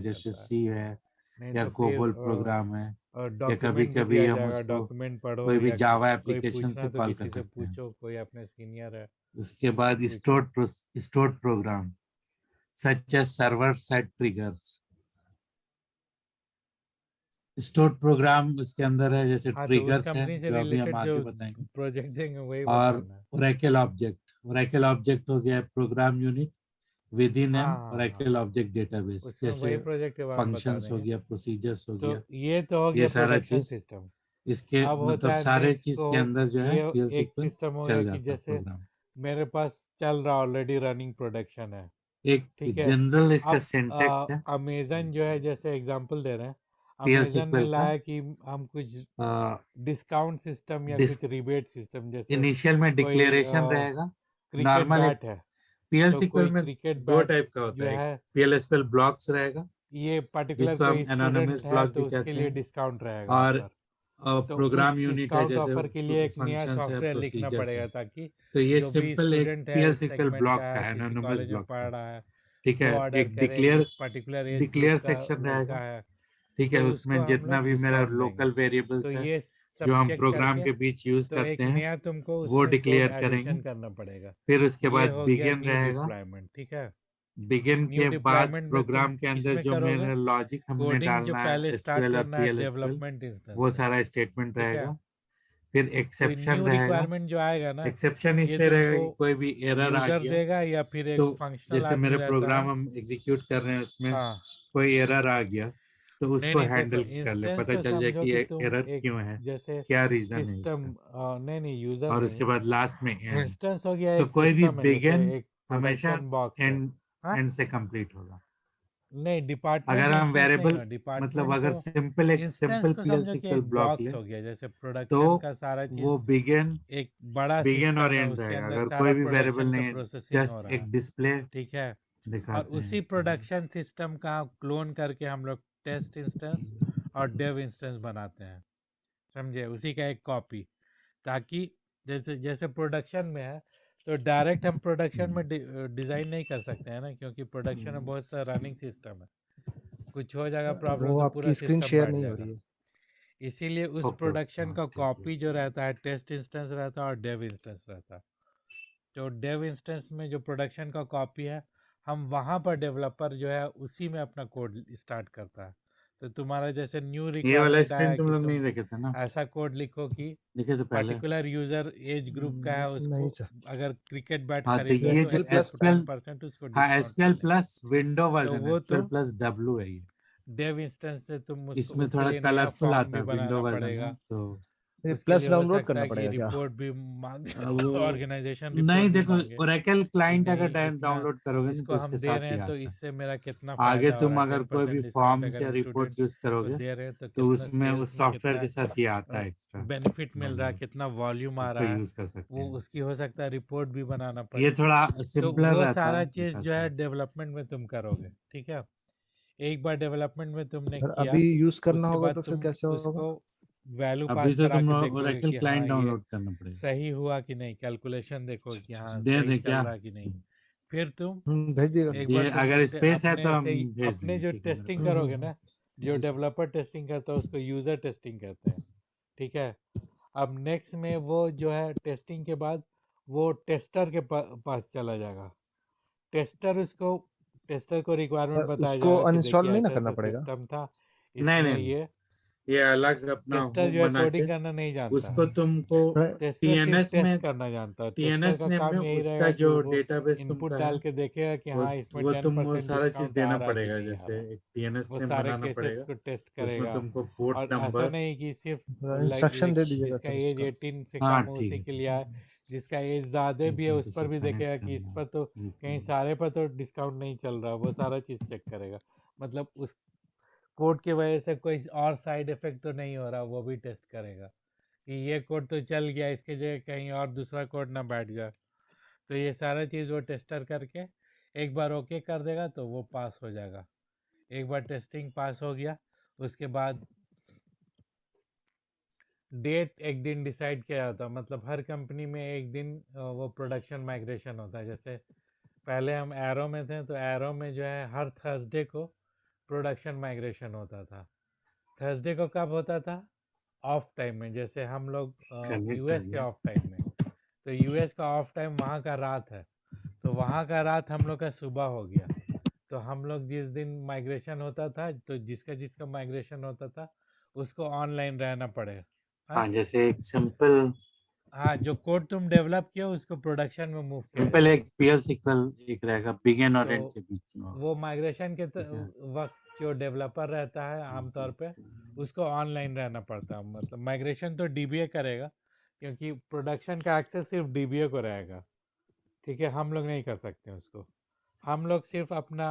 जैसे जाता है। सी है, नहीं या तो कोबोल फिर प्रोग्राम है, या कभी डॉक्यूमेंट भी कभी दिया हम जाएगा, उसको डॉक्यूमेंट पढ़ो, कोई भी या जावा कोई एप्लीकेशन से पूछना तो कॉल कर किसी से सकते हैं। पूछो, कोई अपने सीनियर है उसके बाद उससे पूछो। Stored program such as server side triggers. Stored program उसके अंदर है, जैसे हाँ, तो उस ट्रिगर्स है कंपनी से जो अभी हम रिलेटेड आगे जो बताएंगे। प्रोजेक्ट देंगे वही और बताना है। ओरेकल ऑब्जेक्ट हो गया प्रोग्राम यूनिट विद इन हाँ एन हाँ हाँ, ओरेकल ऑब्जेक्ट डेटाबेस, उसमें जैसे वही प्रोजेक्ट के बारे में बता फंक्शंस हो देंगे। गया, प्रोसीजर्स हो तो गया, ये तो हो ये गया सारा प्रोडक्शन चीज सिस्टम। इसके अब होता मतलब है सारे नेक्स्ट चीज को, के अंदर जो है ये पीएलसी एक पर सिस्टम हो गया चल कि जाता है जैसे प्रोग्राम। मेरे पास चल रहा ऑलरेडी रनिंग प्रोडक्शन है, एक ठीक है। जनरल इसका अब सिंटेक्स है अमेजन जो है, जैसे एग्जांपल दे रहे हैं, पीएलसी अमेजन ने का। लाया कि हम कुछ डिस्काउंट सिस्टम या कुछ रिबेट सिस्टम, जैसे इनिशियल में कोई डिक्लेरेशन रहेगा। क्रिकेट नॉर्मल एक बैट है, तो पीएलसीक्वल कोई में क्रिकेट दो बैट टाइप का होता जो है, एक है, पीएलएसक्यूएल ब्लॉक्स रहेगा ये पर्टिकुलर जिसको हम कोई एनोनिमस स्टूडेंट है ब्लॉक भी तो उसके कहते लिए हैं, डिस्काउंट रहेगा और ऑफर। तो प्रोग्राम उस यूनिट है, डिस्काउंट जैसे ऑफर के लिए एक नया फंक्शंस है, सॉफ्टवेयर लिखना प्रोसीजर्स है। पड़ेगा, ताकि तो ये जो भी सिंपल एक स्टूडेंट है उस पीएलसीक्वल सेगमेंट ब्लॉक का का है, किसी एनोनिमस कॉलेज में ब्लॉक पढ़ का, रहा है, ठीक वो है। ऑर्डर एक करे, इस पर्टिकुलर एज ग्रुप डिक्लेयर का सेक्शन लड़का रहेगा, है, ठीक है। तो उसको उसमें हम जितना लोग भी मेरा डिस्काउंट देंगे। लोकल तो वेरिएबल्स है ये जो सब हम चेक प्रोग्राम करके, के बीच यूज तो करते एक हैं नया तुमको वो उसमें कोड डिक्लेयर करेंगे। एडिशन करना पड़ेगा। फिर उसके ये बाद हो गया बिगिन न्यू रहेगा। डिप्लॉयमेंट, ठीक है। बिगिन न्यू के बाद डिप्लॉयमेंट में तुम प्रोग्राम के अंदर किसमें जो करोगे? मेरा लॉजिक हमने कोडिंग जो डालना है पहले स्टार्ट एसक्यूएल और करना है पीएलएसक्यूएल, डेवलपमेंट इंस्टेंस वो से, सारा स्टेटमेंट ठीक है। रहेगा। फिर कोई एक्सेप्शन न्यू रहेगा। रिक्वायरमेंट जो आएगा ना, एक्सेप्शन ये इससे रहेगा तुमको कि कोई भी एरर आ यूजर गया, देगा या फिर तो एक फंक्शनल जैसे आदमी मेरे रहता प्रोग्राम है। हम एग्जीक्यूट कर रहे हैं उसमें हाँ, कोई एरर आ गया, तो नहीं उसको नहीं, देखो हैंडल कर ले, इंस्टेंस पता को चल जाए समझो कि कि ये तुम एरर एक, क्यों है, जैसे क्या रीजन है सिस्टम, इसका। नहीं नहीं, यूजर और नहीं, उसके बाद लास्ट में एंड। इंस्टेंस हो गया सो एक कोई भी सिस्टम है, जैसे बिगिन एक हमेशा प्रोडक्शन बॉक्स है। एंड हाँ, एंड से कंप्लीट होगा। नहीं, डिपार्टमेंट अगर हम इंस्टेंस नहीं वेरिएबल हो, मतलब डिपार्टमेंट अगर तो एक इंस्टेंस सिंपल को समझो कि पीएलसीक्वल एक ब्लॉक बॉक्स ले, हो गया, जैसे तो प्रोडक्शन का सारा वो चीज बिगिन एक बड़ा बिगिन और सिस्टम है, एंड उसके रहेगा। अंदर अगर सारा कोई भी वेरिएबल प्रोडक्शन का नहीं है, प्रोसेसिंग हो जस्ट रहा है, एक डिस्प्ले ठीक है। और दिखाते उसी हैं। प्रोडक्शन सिस्टम का क्लोन करके हम लोग टेस्ट इंस्टेंस और डेव इंस्टेंस बनाते हैं, समझे, उसी का एक कॉपी, ताकि जैसे जैसे प्रोडक्शन में है, तो डायरेक्ट हम प्रोडक्शन में डिज़ाइन नहीं कर सकते हैं ना, क्योंकि प्रोडक्शन में बहुत सा रनिंग सिस्टम है, कुछ हो जाएगा प्रॉब्लम वो तो पूरा आपकी स्क्रीन सिस्टम शेयर बैठ नहीं हो जाएगा। रही है। इसीलिए उस ओके ओके, प्रोडक्शन हाँ का ठीक है। कॉपी जो रहता है, टेस्ट इंस्टेंस रहता है और डेव इंस्टेंस रहता है। तो डेव इंस्टेंस में जो प्रोडक्शन का कॉपी है, हम वहाँ पर डेवलपर जो है उसी में अपना कोड स्टार्ट करता है। तो तुम्हारा जैसे न्यू ये वाला रिक्वायरमेंट स्क्रीन आया तुम कि लोग नहीं तुम देखे थे ना, ऐसा कोड लिखो कि देखे थे पहले। पर्टिकुलर यूजर एज ग्रुप का है, नहीं उसको सर। अगर क्रिकेट बैट हाँ तो खरीदे ये तो जो एसक्यूएल प्लस इतना एसक्यूएल, 10% उसको हाँ डिस्काउंट एसक्यूएल मिलेगा। प्लस विंडो तो वर्जन, वो एसक्यूएल तुम प्लस डब्ल्यू है ये। डेव इंस्टेंस से तुम उसको इसमें उसके थोड़ा लिए नया कलरफुल फॉर्म आता भी है, विंडो बनाना वर्जन है पड़ेगा। तो। फिर उसके प्लस लिए हो डाउनलोड सकता करना है कि पड़ेगा क्या? रिपोर्ट भी मांग अब ऑर्गेनाइजेशन नहीं रिपोर्ट भी देखो, मांगे ओरेकल कि क्लाइंट अगर नहीं, इतना डाउनलोड करोगे ना इसको तो उसके हम दे साथ रहे ही हैं तो आता है। इससे मेरा कितना आगे फ़ायदा हो रहा तुम है, अगर कोई 10% भी डिस्काउंट फॉर्म्स या अगर रिपोर्ट स्टूडेंट यूज को करोगे दे रहे हैं तो तो कितना उसमें सेल्स उस में सॉफ्टवेयर कितना के साथ ही आता है एक्स्ट्रा बेनिफिट मिल रहा है, डाउनलोड, कितना वॉल्यूम आ उसको रहा है, यूज कर सकते वो हैं। उसकी हो सकता है रिपोर्ट भी बनाना ये पड़े। थोड़ा तो सिंपलर वो रहता सारा है, चीज़ जो दिखाता है है। डेवलपमेंट में तुम करोगे, ठीक है। एक बार डेवलपमेंट में तुमने सर किया, अभी यूज करना उसके होगा बाद तो फिर तुम कैसे होगा? उसको वैल्यू अभी पास तो करा तुम के देखोगे ओरेकल कि हाँ क्लाइंट ये डाउनलोड करना पड़ेगा। सही हुआ कि नहीं, कैलकुलेशन देखो कि हाँ दे सही दे चल क्या, रहा कि नहीं। फिर तुम भेज दिएगा। एक बार ये तुम अगर स्पेस है तो अपने हम से ही भेज अपने देंगे, जो ठीक है मेरे टेस्टिंग पास है। करोगे ना, जो जी सर। डेवलपर टेस्टिंग करता है उसको यूज़र टेस्टिंग कहते हैं, ठीक है। अब नेक्स्ट में वो जो है टेस्टिंग के बाद वो टेस्टर के पास चला जाएगा। टेस्टर को रिक्वायरमेंट सर बताया उसको जाएगा कि अनइंस्टॉल देखिए नहीं ना ऐसा करना ऐसा पड़ेगा? सिस्टम था, नहीं इसमें नहीं नहीं, ये ये अलग अपना टेस्टर होम जो है बना के कोडिंग करना नहीं जानता उसको है, तुमको टेस्टर सिर्फ टीएनएस टेस्ट में, करना जानता है। टेस्टर टीएनएस का नेम में काम यही उसका रहेगा कि जो वो डेटाबेस इनपुट तुमका है डाल के देखेगा कि वो हाँ इसमें वो तुम वो 10% सारा चीज डिस्काउंट आ देना रहा है कि पड़ेगा, नहीं आ जैसे रहा है। एक टीएनएस वो नेम सारे बनाना केसेस पड़ेगा। को टेस्ट उसमें करेगा। तुमको पोर्ट और ऐसा नंबर, नहीं कि सिर्फ इंस्ट्रक्शन दे दीजिएगा जिसका सर एज उसका। 18 से हाँ कम हो ठीक उसी है के ठीक लिए है। आए, जिसका एज ज़्यादा भी है तुमको उस पर सब भी कनेक्ट देखेगा कि इस करना पर तो है, कहीं सारे पर तो डिस्काउंट नहीं चल रहा, वो सारा चीज़ चेक करेगा। मतलब उस कोड की वजह से कोई और साइड इफेक्ट तो नहीं हो रहा, वो भी टेस्ट करेगा कि ये कोड तो चल गया, इसके जगह कहीं और दूसरा कोड ना बैठ जाए। तो ये सारा चीज़ वो टेस्टर करके एक बार ओके कर देगा तो वो पास हो जाएगा। एक बार टेस्टिंग पास हो गया, उसके बाद डेट एक दिन डिसाइड किया जाता है। मतलब हर कंपनी में एक दिन वो प्रोडक्शन माइग्रेशन होता है। जैसे पहले हम एरो में थे तो एरो में जो है हर थर्सडे को प्रोडक्शन माइग्रेशन होता था। थर्सडे को कब होता था? ऑफ टाइम में, जैसे हम लोग Connect यूएस हो के गया। ऑफ टाइम में, तो यूएस का ऑफ टाइम वहाँ का रात है, तो वहाँ का रात हम लोग का सुबह हो गया। तो हम लोग जिस दिन माइग्रेशन होता था, तो जिसका जिसका माइग्रेशन होता था उसको ऑनलाइन रहना पड़ेगा। हाँ हाँ, जैसे एक सिंपल हाँ, जो कोड तुम डेवलप किया उसको प्रोडक्शन में मूव किया सिंपल जाएगा। एक PL सीक्वल एक रहेगा, बिगिन और एंड तो के बीच में होगा। वो माइग्रेशन के ठीक है। वक्त जो डेवलपर रहता है आमतौर पे उसको ऑनलाइन रहना पड़ता है। मतलब माइग्रेशन तो डीबीए करेगा, क्योंकि प्रोडक्शन का एक्सेस सिर्फ डीबीए को रहेगा। ठीक है, हम लोग नहीं कर सकते उसको। हम लोग सिर्फ अपना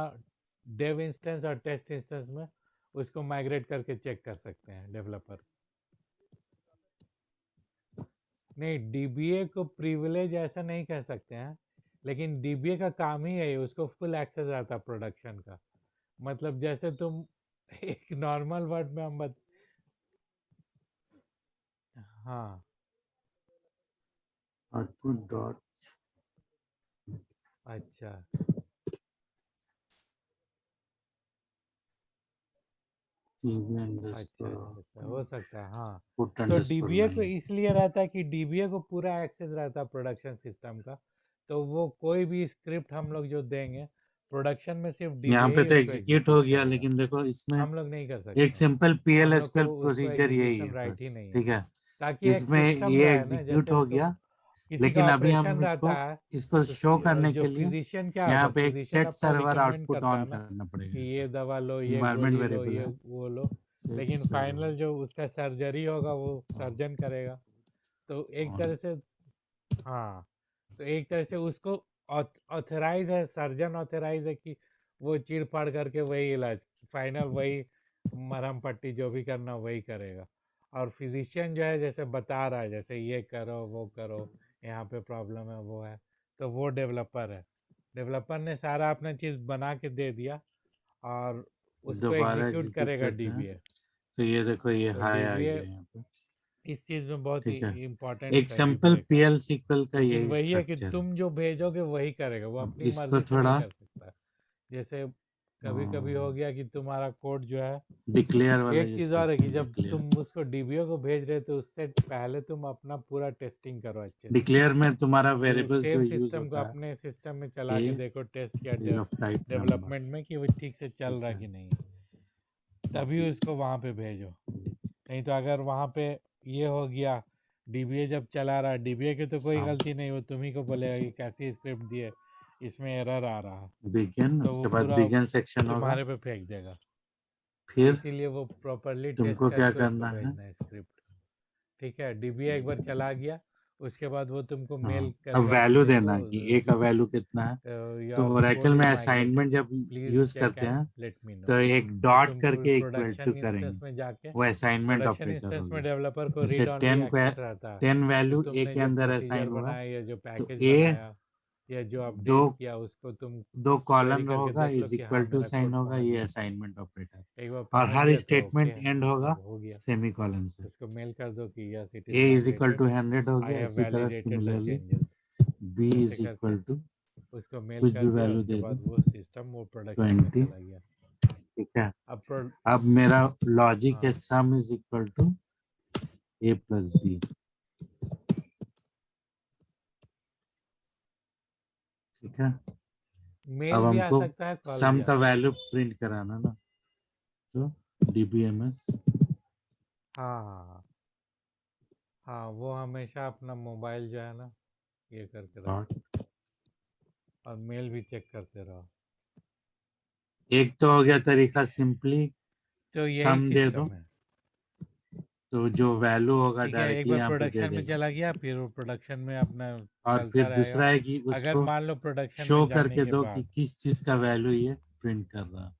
डेव इंस्टेंस और टेस्ट इंस्टेंस में उसको माइग्रेट करके चेक कर सकते हैं डेवलपर। नहीं, डीबीए को प्रिविलेज ऐसा नहीं कह सकते हैं, लेकिन डीबीए का काम ही है, उसको फुल एक्सेस रहता है प्रोडक्शन का। मतलब जैसे तुम एक नॉर्मल वर्ड में हम हाँ आउटपुट डॉट अच्छा टीवी अच्छा अच्छा अच्छा, हो सकता है हाँ। पुट तो अंडरस्कोर डीबीए को लाइन। इसलिए रहता है कि डीबीए को पूरा एक्सेस रहता है प्रोडक्शन सिस्टम का, तो वो कोई भी स्क्रिप्ट हम लोग जो देंगे प्रोडक्शन में सिर्फ यहाँ डीबीए पे ही तो उसको एग्जीक्यूट हो एग्जीक्यूट गया, करेगा, लेकिन देखो इसमें हम लोग नहीं कर एक सकते हैं। सिंपल हम PL लोग SQL को उसको प्रोसीजर यही एग्जीक्यूशन है राइट ही बस। नहीं है, ठीक है, ताकि एक इसमें सिस्टम ये रहे ना। एग्जीक्यूट जैसे हो तुम गया, किसी का लेकिन अभी हम ऑपरेशन रहता है, इसको तो शो करने जो के लिए फिजिशियन क्या यहाँ होगा, पे एक फिजिशियन सेट अपना सर्वर रिकमेंड आउटपुट करता ऑन है ना करना पड़ेगा कि यहाँ ये पे। दवा लो, ये इन्वायरमेंट गोली लो, वेरिएबल ये है वो लो, सेट लेकिन फाइनल सर्वर जो उसका सर्जरी होगा वो सर्जन करेगा। तो एक ऑन। तरह से हाँ, तो एक तरह से उसको ऑथराइज है, सर्जन ऑथराइज है कि वो चीर फाड़ करके वही इलाज फाइनल, वही मरहम पट्टी जो भी करना वही करेगा। और फिजिशियन जो है जैसे बता रहा है, जैसे ये करो वो करो, यहाँ पे प्रॉब्लम है वो है, तो वो डेवलपर है। डेवलपर ने सारा अपना चीज़ बना के दे दिया और उसको दोबारा एग्जीक्यूट एग्जीक्यूट करेगा करते हैं, डीबीए। तो ये देखो ये तो हाई आ डीबीए गया यहाँ पे। इस चीज़ में बहुत ही ठीक है, इम्पोर्टेंट एक है सिंपल डीबीए का। PL SQL का लेकिन यही वही है कि स्ट्रक्चर है। तुम जो भेजोगे वही करेगा, वो अब अपनी इसको मर्जी से नहीं थोड़ा कर सकता। जैसे कभी कभी हो गया कि तुम्हारा कोड जो है, डिक्लेयर वाला एक जो चीज़ और है स्क्रिप्ट कि है, जब डिक्लेयर तुम उसको डीबीओ को भेज रहे हो तो उससे पहले तुम अपना पूरा टेस्टिंग करो अच्छे से। डिक्लेयर में तुम्हारा तो वेरिएबल्स जो सेम यूज सिस्टम को होता है अपने सिस्टम में चला के ए देखो, टेस्ट किया is of type number. Development में कि वो ठीक से चल ठीक रहा है, कि नहीं, तभी उसको वहाँ पे भेजो। नहीं तो अगर वहाँ पे ये हो गया, डीबीए जब चला रहा, डीबीए की तो कोई गलती नहीं, वो तुम्ही को बोलेगा कि कैसी स्क्रिप्ट दिए, इसमें एरर आ रहा है, बिगिन, तो वो उसके बाद पूरा बिगिन सेक्शन होगा। तुम्हारे पे फेंक देगा। फिर इसीलिए वो प्रॉपरली टेस्ट तुमको क्या करके उसको करना है, भेजना है स्क्रिप्ट। ठीक है, डीबीए एक बार चला गया, उसके बाद वो तुमको मेल हाँ, अब करेगा कि वैल्यू देखो देना कि ए का दिस वैल्यू कितना है। तो योर ओरेकल कोड में इज असाइनमेंट माइग्रेटेड, जब प्लीज यूज चेक करते एंड हैं लेट मी नो। तो एक तो डॉट तुम करके इक्वल टू प्रोडक्शन इंस्टेंस करेंगे, में जाके, वो असाइनमेंट प्रोडक्शन ऑपरेटर हो इंस्टेंस में गया। डेवलपर को जैसे रीड ऑनली 10 को एक्सेस रहता है 10 कि वैल्यू ए तुमने के जो अंदर प्रोसीजर असाइन हुआ, बनाया या जो तो पैकेज ए बनाया या जो दो अपडेट किया उसको तुम दो क्वेरी कॉलन करके होगा देख लो इज कि हाँ इक्वल टू मेरा साइन कोड होगा, पहुंच ये गया। Assignment operator. एक बार और पहुंच हर गया तो ओके स्टेटमेंट है, एंड होगा अब हो गया। सेमीकोलन से। उसको मेल कर दो कि yes it is a is equal migrated, to 100 हो आई गया, हैव इसी तरह वैलिडेटेड द सिमिलरली चेंजेस, बी ऐसे इज करके इक्वल टू उसको मेल कुछ कर भी दिया। वैल्यू उसके दे बाद दो वो सिस्टम वो प्रोडक्शन में 20। चला गया। ठीक है, अब प्रो अब मेरा लॉजिक है हाँ, sum is equal to a plus b. ठीक है, अब मेल भी आ हमको सकता है, कॉल भी सम आ का सकता वैल्यू है। प्रिंट कराना ना, तो DBMS हाँ हाँ हाँ हाँ, वो हमेशा अपना मोबाइल जो है ना ये करके डॉट। रखो और मेल भी चेक करते रहो। एक तो हो गया तरीका सिंपली तो यही सम दे दो, सिस्टम है। तो जो वैल्यू होगा ठीक है, एक डायरेक्टली बार यहाँ पे दे प्रोडक्शन में देगा। चला गया, फिर वो प्रोडक्शन में अपना और चलता फिर रहेगा। दूसरा है कि अगर उसको मान लो प्रोडक्शन शो में जाने करके के दो कि बाद किस चीज का वैल्यू ये प्रिंट कर रहा है।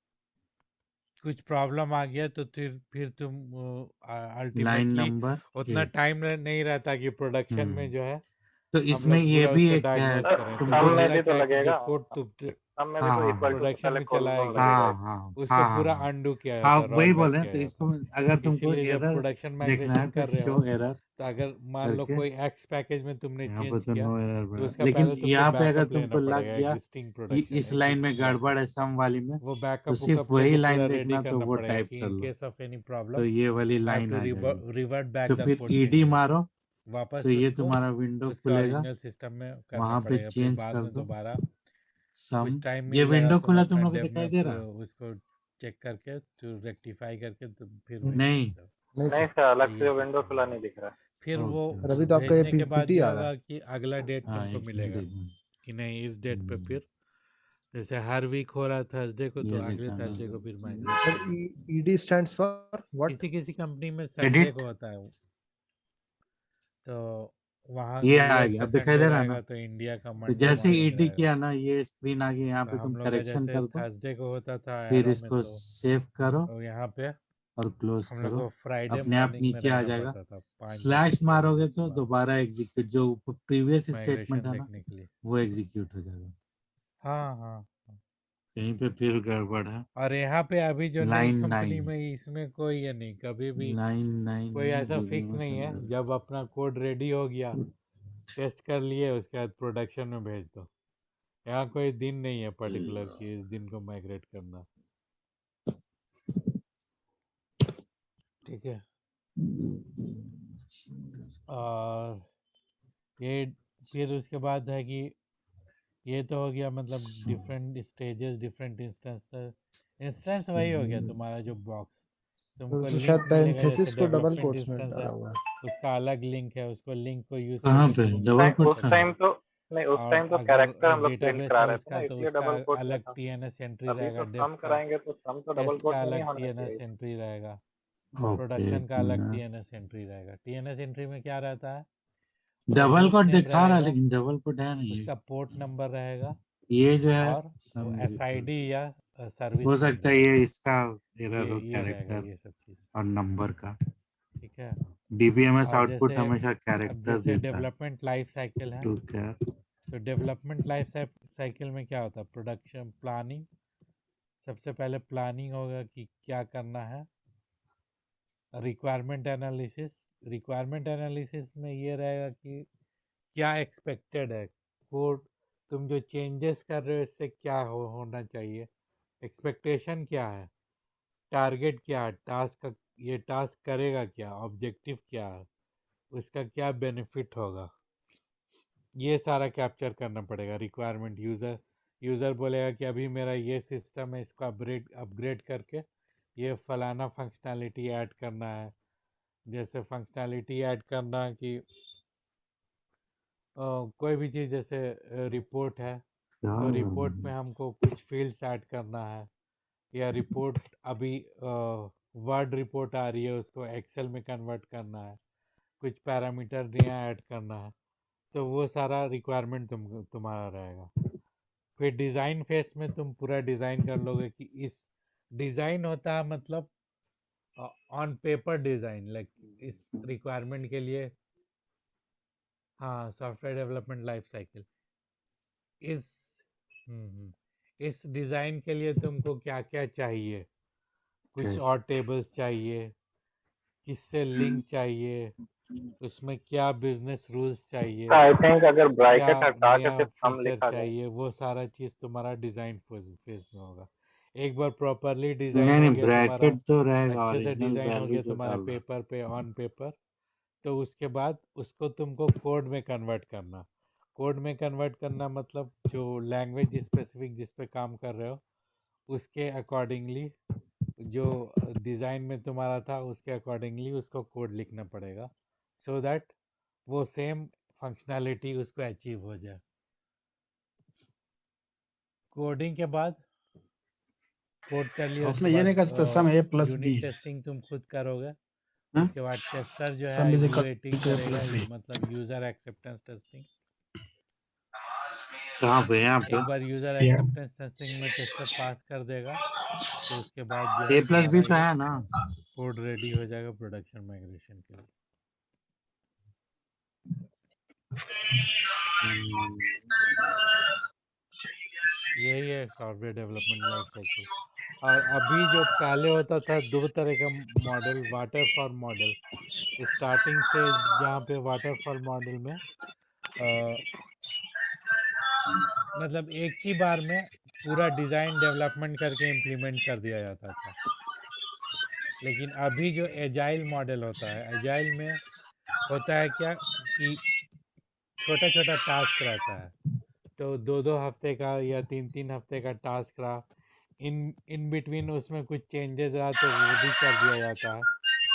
कुछ प्रॉब्लम आ गया तो फिर तुम लाइन अल्टीमेटली नंबर उतना 8। टाइम नहीं रहता कि प्रोडक्शन में जो है तो हम इसमें लोग ये पूरा भी उसको एक है, डायग्नोस सर करें। तो सम तुमको में होता भी तो क्या है कि जो लगेगा। कोड तुम सम में भी हाँ तो हाँ इक्वल टू से प्रोडक्शन पहले में चलाया कोलोन गया लगेगा हाँ ही। हाँ उसको हाँ हाँ पूरा हाँ अंडू किया हाँ जाता है, वही रोल बोल बैक रहे हैं। किया तो जाता इसको है। अगर तुमको इसीलिए जब एरर प्रोडक्शन देखना है माइग्रेशन तो कर रहे शो हो एरर तो अगर मान लो करके कोई एक्स पैकेज में तुमने यहाँ पर चेंज तो किया नो एरर तो बना, उसका लेकिन पहले तुमको यहाँ पे अगर बैकअप लेना तुमको लग पड़ेगा गया एग्जिस्टिंग कि प्रोडक्शन इस लाइन में एग्जिस्टिंग बैकअप। गड़बड़ है सम वाली में, वो तो बैकअप सिर्फ वुकअप वही तुमको पूरा लाइन रेडी देखना, तो करना वो पड़ेगा टाइप कि कर इन लो, केस ऑफ एनी तो प्रॉब्लम ये वाली हैव लाइन टू आ जाएगी। रिवर्ट बैक तो द फिर कोड टू ईडी मेमोरी। मारो तो वापस ये उसको तुम्हारा विंडो उसके खुलेगा, ओरिजिनल सिस्टम में करना वहां पे पड़ेगा, फिर चेंज बाद कर में दो दोबारा सम। कुछ टाइम ये मिल जाएगा विंडो तुम खुला, तुम अपना लोग को डेव दिखाई में दे रहा? उसको चेक करके तो रेक्टिफाई करके तो फिर भेज नहीं। सकते हो। नहीं नहीं सर, सर, तो अलग से ये जो विंडो सिस्टम खुला है। नहीं दिख रहा। फिर वो ओके सर अभी तो आपका ये भेजने के बाद पीपीटी जो आ रहा होगा है। कि अगला डेट हाँ तुमको एक मिलेगा मिनट, कि नहीं इस डेट पे हम्म, फिर जैसे हर वीक हो रहा थर्सडे को तो ये अगले दिखाना थर्सडे को फिर माइग्रेट सर करना। ED stands for what? किसी किसी कंपनी में संडे एडिट, को होता है वो, तो वहाँ ये आ यूएस गया, का अब दिखाई संडे दे रहा है ना? रहेगा तो इंडिया का तो मंडे जैसे मॉर्निंग ईडी रहेगा। किया ना, ये स्क्रीन आ गई, यहाँ तो पे हम तुम लोग का करेक्शन जैसे कर दो, थर्सडे को होता था फिर एरो में, इसको तो सेव करो यहाँ पे और क्लोज हम लोग करो, को फ्राइडे अपने आप मॉर्निंग में नीचे आ रहना जाएगा। पड़ता था 5 बजे स्लैश 6 बजे मारोगे तो सुबह दोबारा एग्जीक्यूट, जो प्रीवियस स्टेटमेंट माइग्रेशन है ना देखने के लिए। वो एग्जीक्यूट हो जाएगा। हाँ हाँ हाँ। कहीं पे फिर गड़बड़ है। और यहाँ पे अभी जो नई लाइन कंपनी 9, में इसमें कोई ये नहीं, कभी भी लाइन 9 कोई में ऐसा फिक्स DBMS नहीं है। एरर। जब अपना कोड रेडी हो गया, टेस्ट कर लिए, उसके बाद प्रोडक्शन में भेज दो। यहाँ कोई दिन नहीं है पर्टिकुलर कि इस दिन को माइग्रेट करना। ठीक है। और ये फिर उसके बाद है कि ये तो हो गया मतलब different stages, different instance. Instance वही हो गया तुम्हारा जो बॉक्स तुमको तो लिंक शायद मिलेगा, जैसे पैरेंथेसिस को डबल डेवलपमेंट कोट्स में इंस्टेंस डाला है हुआ है। उसका अलग लिंक है, उसको लिंक को यूज कहाँ करके पे तुम डबल कोट उस कहाँ? टाइम तो नहीं, उस और टाइम तो अगर कैरेक्टर हम लोग प्रिंट डेटाबेस करा है रहे थे उसका ना, तो इसलिए उसका डबल कोट में अलग था। टीएनएस एंट्री अभी रहेगा, तो डेफ सम का कराएंगे तो सम तो डबल टेस्ट कोट का में नहीं अलग होना टीएनएस चाहिए। एंट्री रहेगा, ओके प्रोडक्शन एक का अलग मिनट, टीएनएस एंट्री रहेगा। टीएनएस एंट्री में क्या रहता है, वो डबल होस्ट कोट नेम दिखा रहा है रहेगा, लेकिन डबल कोट है नहीं। उसका पोर्ट नंबर रहेगा ये जो है और वो सम एसआईडी या सर्विस हो नेम सकता है रहेगा। ये इसका एरर हो, ये रहेगा कैरेक्टर ये सब चीज़। और नंबर का। ठीक है। DBMS और आउटपुट जैसे हमेशा अब कैरेक्टर जैसे देता है। डेवलपमेंट लाइफ साइकिल है, तो क्या? तो डेवलपमेंट लाइफ साइकिल में क्या होता है, प्रोडक्शन प्लानिंग। सबसे पहले प्लानिंग होगा कि क्या करना है। रिक्वायरमेंट एनालिसिस, रिक्वायरमेंट एनालिसिस में ये रहेगा कि क्या एक्सपेक्टेड है, कोड तुम जो चेंजेस कर रहे हो इससे क्या होना चाहिए, एक्सपेक्टेशन क्या है, टारगेट क्या है, टास्क का ये टास्क करेगा क्या, ऑब्जेक्टिव क्या है, उसका क्या बेनिफिट होगा, ये सारा कैप्चर करना पड़ेगा। रिक्वायरमेंट यूज़र बोलेगा कि अभी मेरा ये सिस्टम है, इसको अपग्रेड अपग्रेड करके ये फलाना फंक्शनैलिटी ऐड करना है। जैसे फंक्शनैलिटी ऐड करना कि कोई भी चीज़ जैसे रिपोर्ट है क्या तो रिपोर्ट में हमको कुछ फील्ड्स ऐड करना है, या रिपोर्ट अभी वर्ड रिपोर्ट आ रही है उसको एक्सेल में कन्वर्ट करना है, कुछ पैरामीटर नया ऐड करना है, तो वो सारा रिक्वायरमेंट तुम्हारा रहेगा। फिर डिज़ाइन फेस में तुम पूरा डिज़ाइन कर लोगे कि इस डिज़ाइन होता है मतलब ऑन पेपर डिज़ाइन, लाइक इस रिक्वायरमेंट के लिए। हाँ, सॉफ्टवेयर डेवलपमेंट लाइफ साइकिल इस इस डिज़ाइन के लिए तुमको क्या क्या चाहिए, कुछ कैसे? और टेबल्स चाहिए, किससे लिंक चाहिए, उसमें क्या बिजनेस रूल्स चाहिए, आई थिंक अगर क्या ब्रैकेट हटा के नया सिर्फ सम फीचर लिखा जाए। चाहिए, वो सारा चीज़ तुम्हारा डिज़ाइन फेज में होगा। एक बार प्रॉपरली नहीं डिज़ाइन हो नहीं, गया तुम्हारा, ब्रैकेट तो रहेगा, अच्छे से ओरिजिनल डिज़ाइन हो वैल्यू गया जो तुम्हारा डाल रहा। पेपर पे ऑन पेपर, तो उसके बाद उसको तुमको कोड में कन्वर्ट करना। कोड में कन्वर्ट करना मतलब जो लैंग्वेज स्पेसिफिक जिस पे काम कर रहे हो उसके अकॉर्डिंगली, जो डिज़ाइन में तुम्हारा था उसके अकॉर्डिंगली उसको कोड लिखना पड़ेगा, सो दैट वो सेम फंक्शनैलिटी उसको अचीव हो जाए। कोडिंग के बाद कोड कर लिया, उसके उसमें ये नहीं बाद कर सकते sum A plus B, unit testing तुम खुद करोगे। हाँ? उसके बाद टेस्टर जो है sum is equal UAT to A करेगा, प्लस बी। मतलब यूज़र एक्सेप्टेंस टेस्टिंग। कहाँ पे? यहाँ पे एक बार यूज़र एक्सेप्टेंस टेस्टिंग में टेस्टर पास कर देगा तो उसके बाद जो है A+B तुम्हारा तो ये है ना? कोड रेडी हो जाएगा प्रोडक्शन माइग्रेशन के लिए। यही है सॉफ्टवेयर डेवलपमेंट लाइफ साइकिल। और अभी जो पहले होता था दो तरह का मॉडल, वाटरफॉल मॉडल। स्टार्टिंग से जहाँ पे वाटरफॉल मॉडल में मतलब एक ही बार में पूरा डिज़ाइन डेवलपमेंट करके इम्प्लीमेंट कर दिया जाता था। लेकिन अभी जो एजाइल मॉडल होता है, एजाइल में होता है क्या कि छोटा छोटा टास्क रहता है। तो 2-2 हफ्ते का या 3-3 हफ्ते का टास्क रहा, इन इन बिटवीन उसमें कुछ चेंजेस रहा तो वो भी कर दिया जाता है।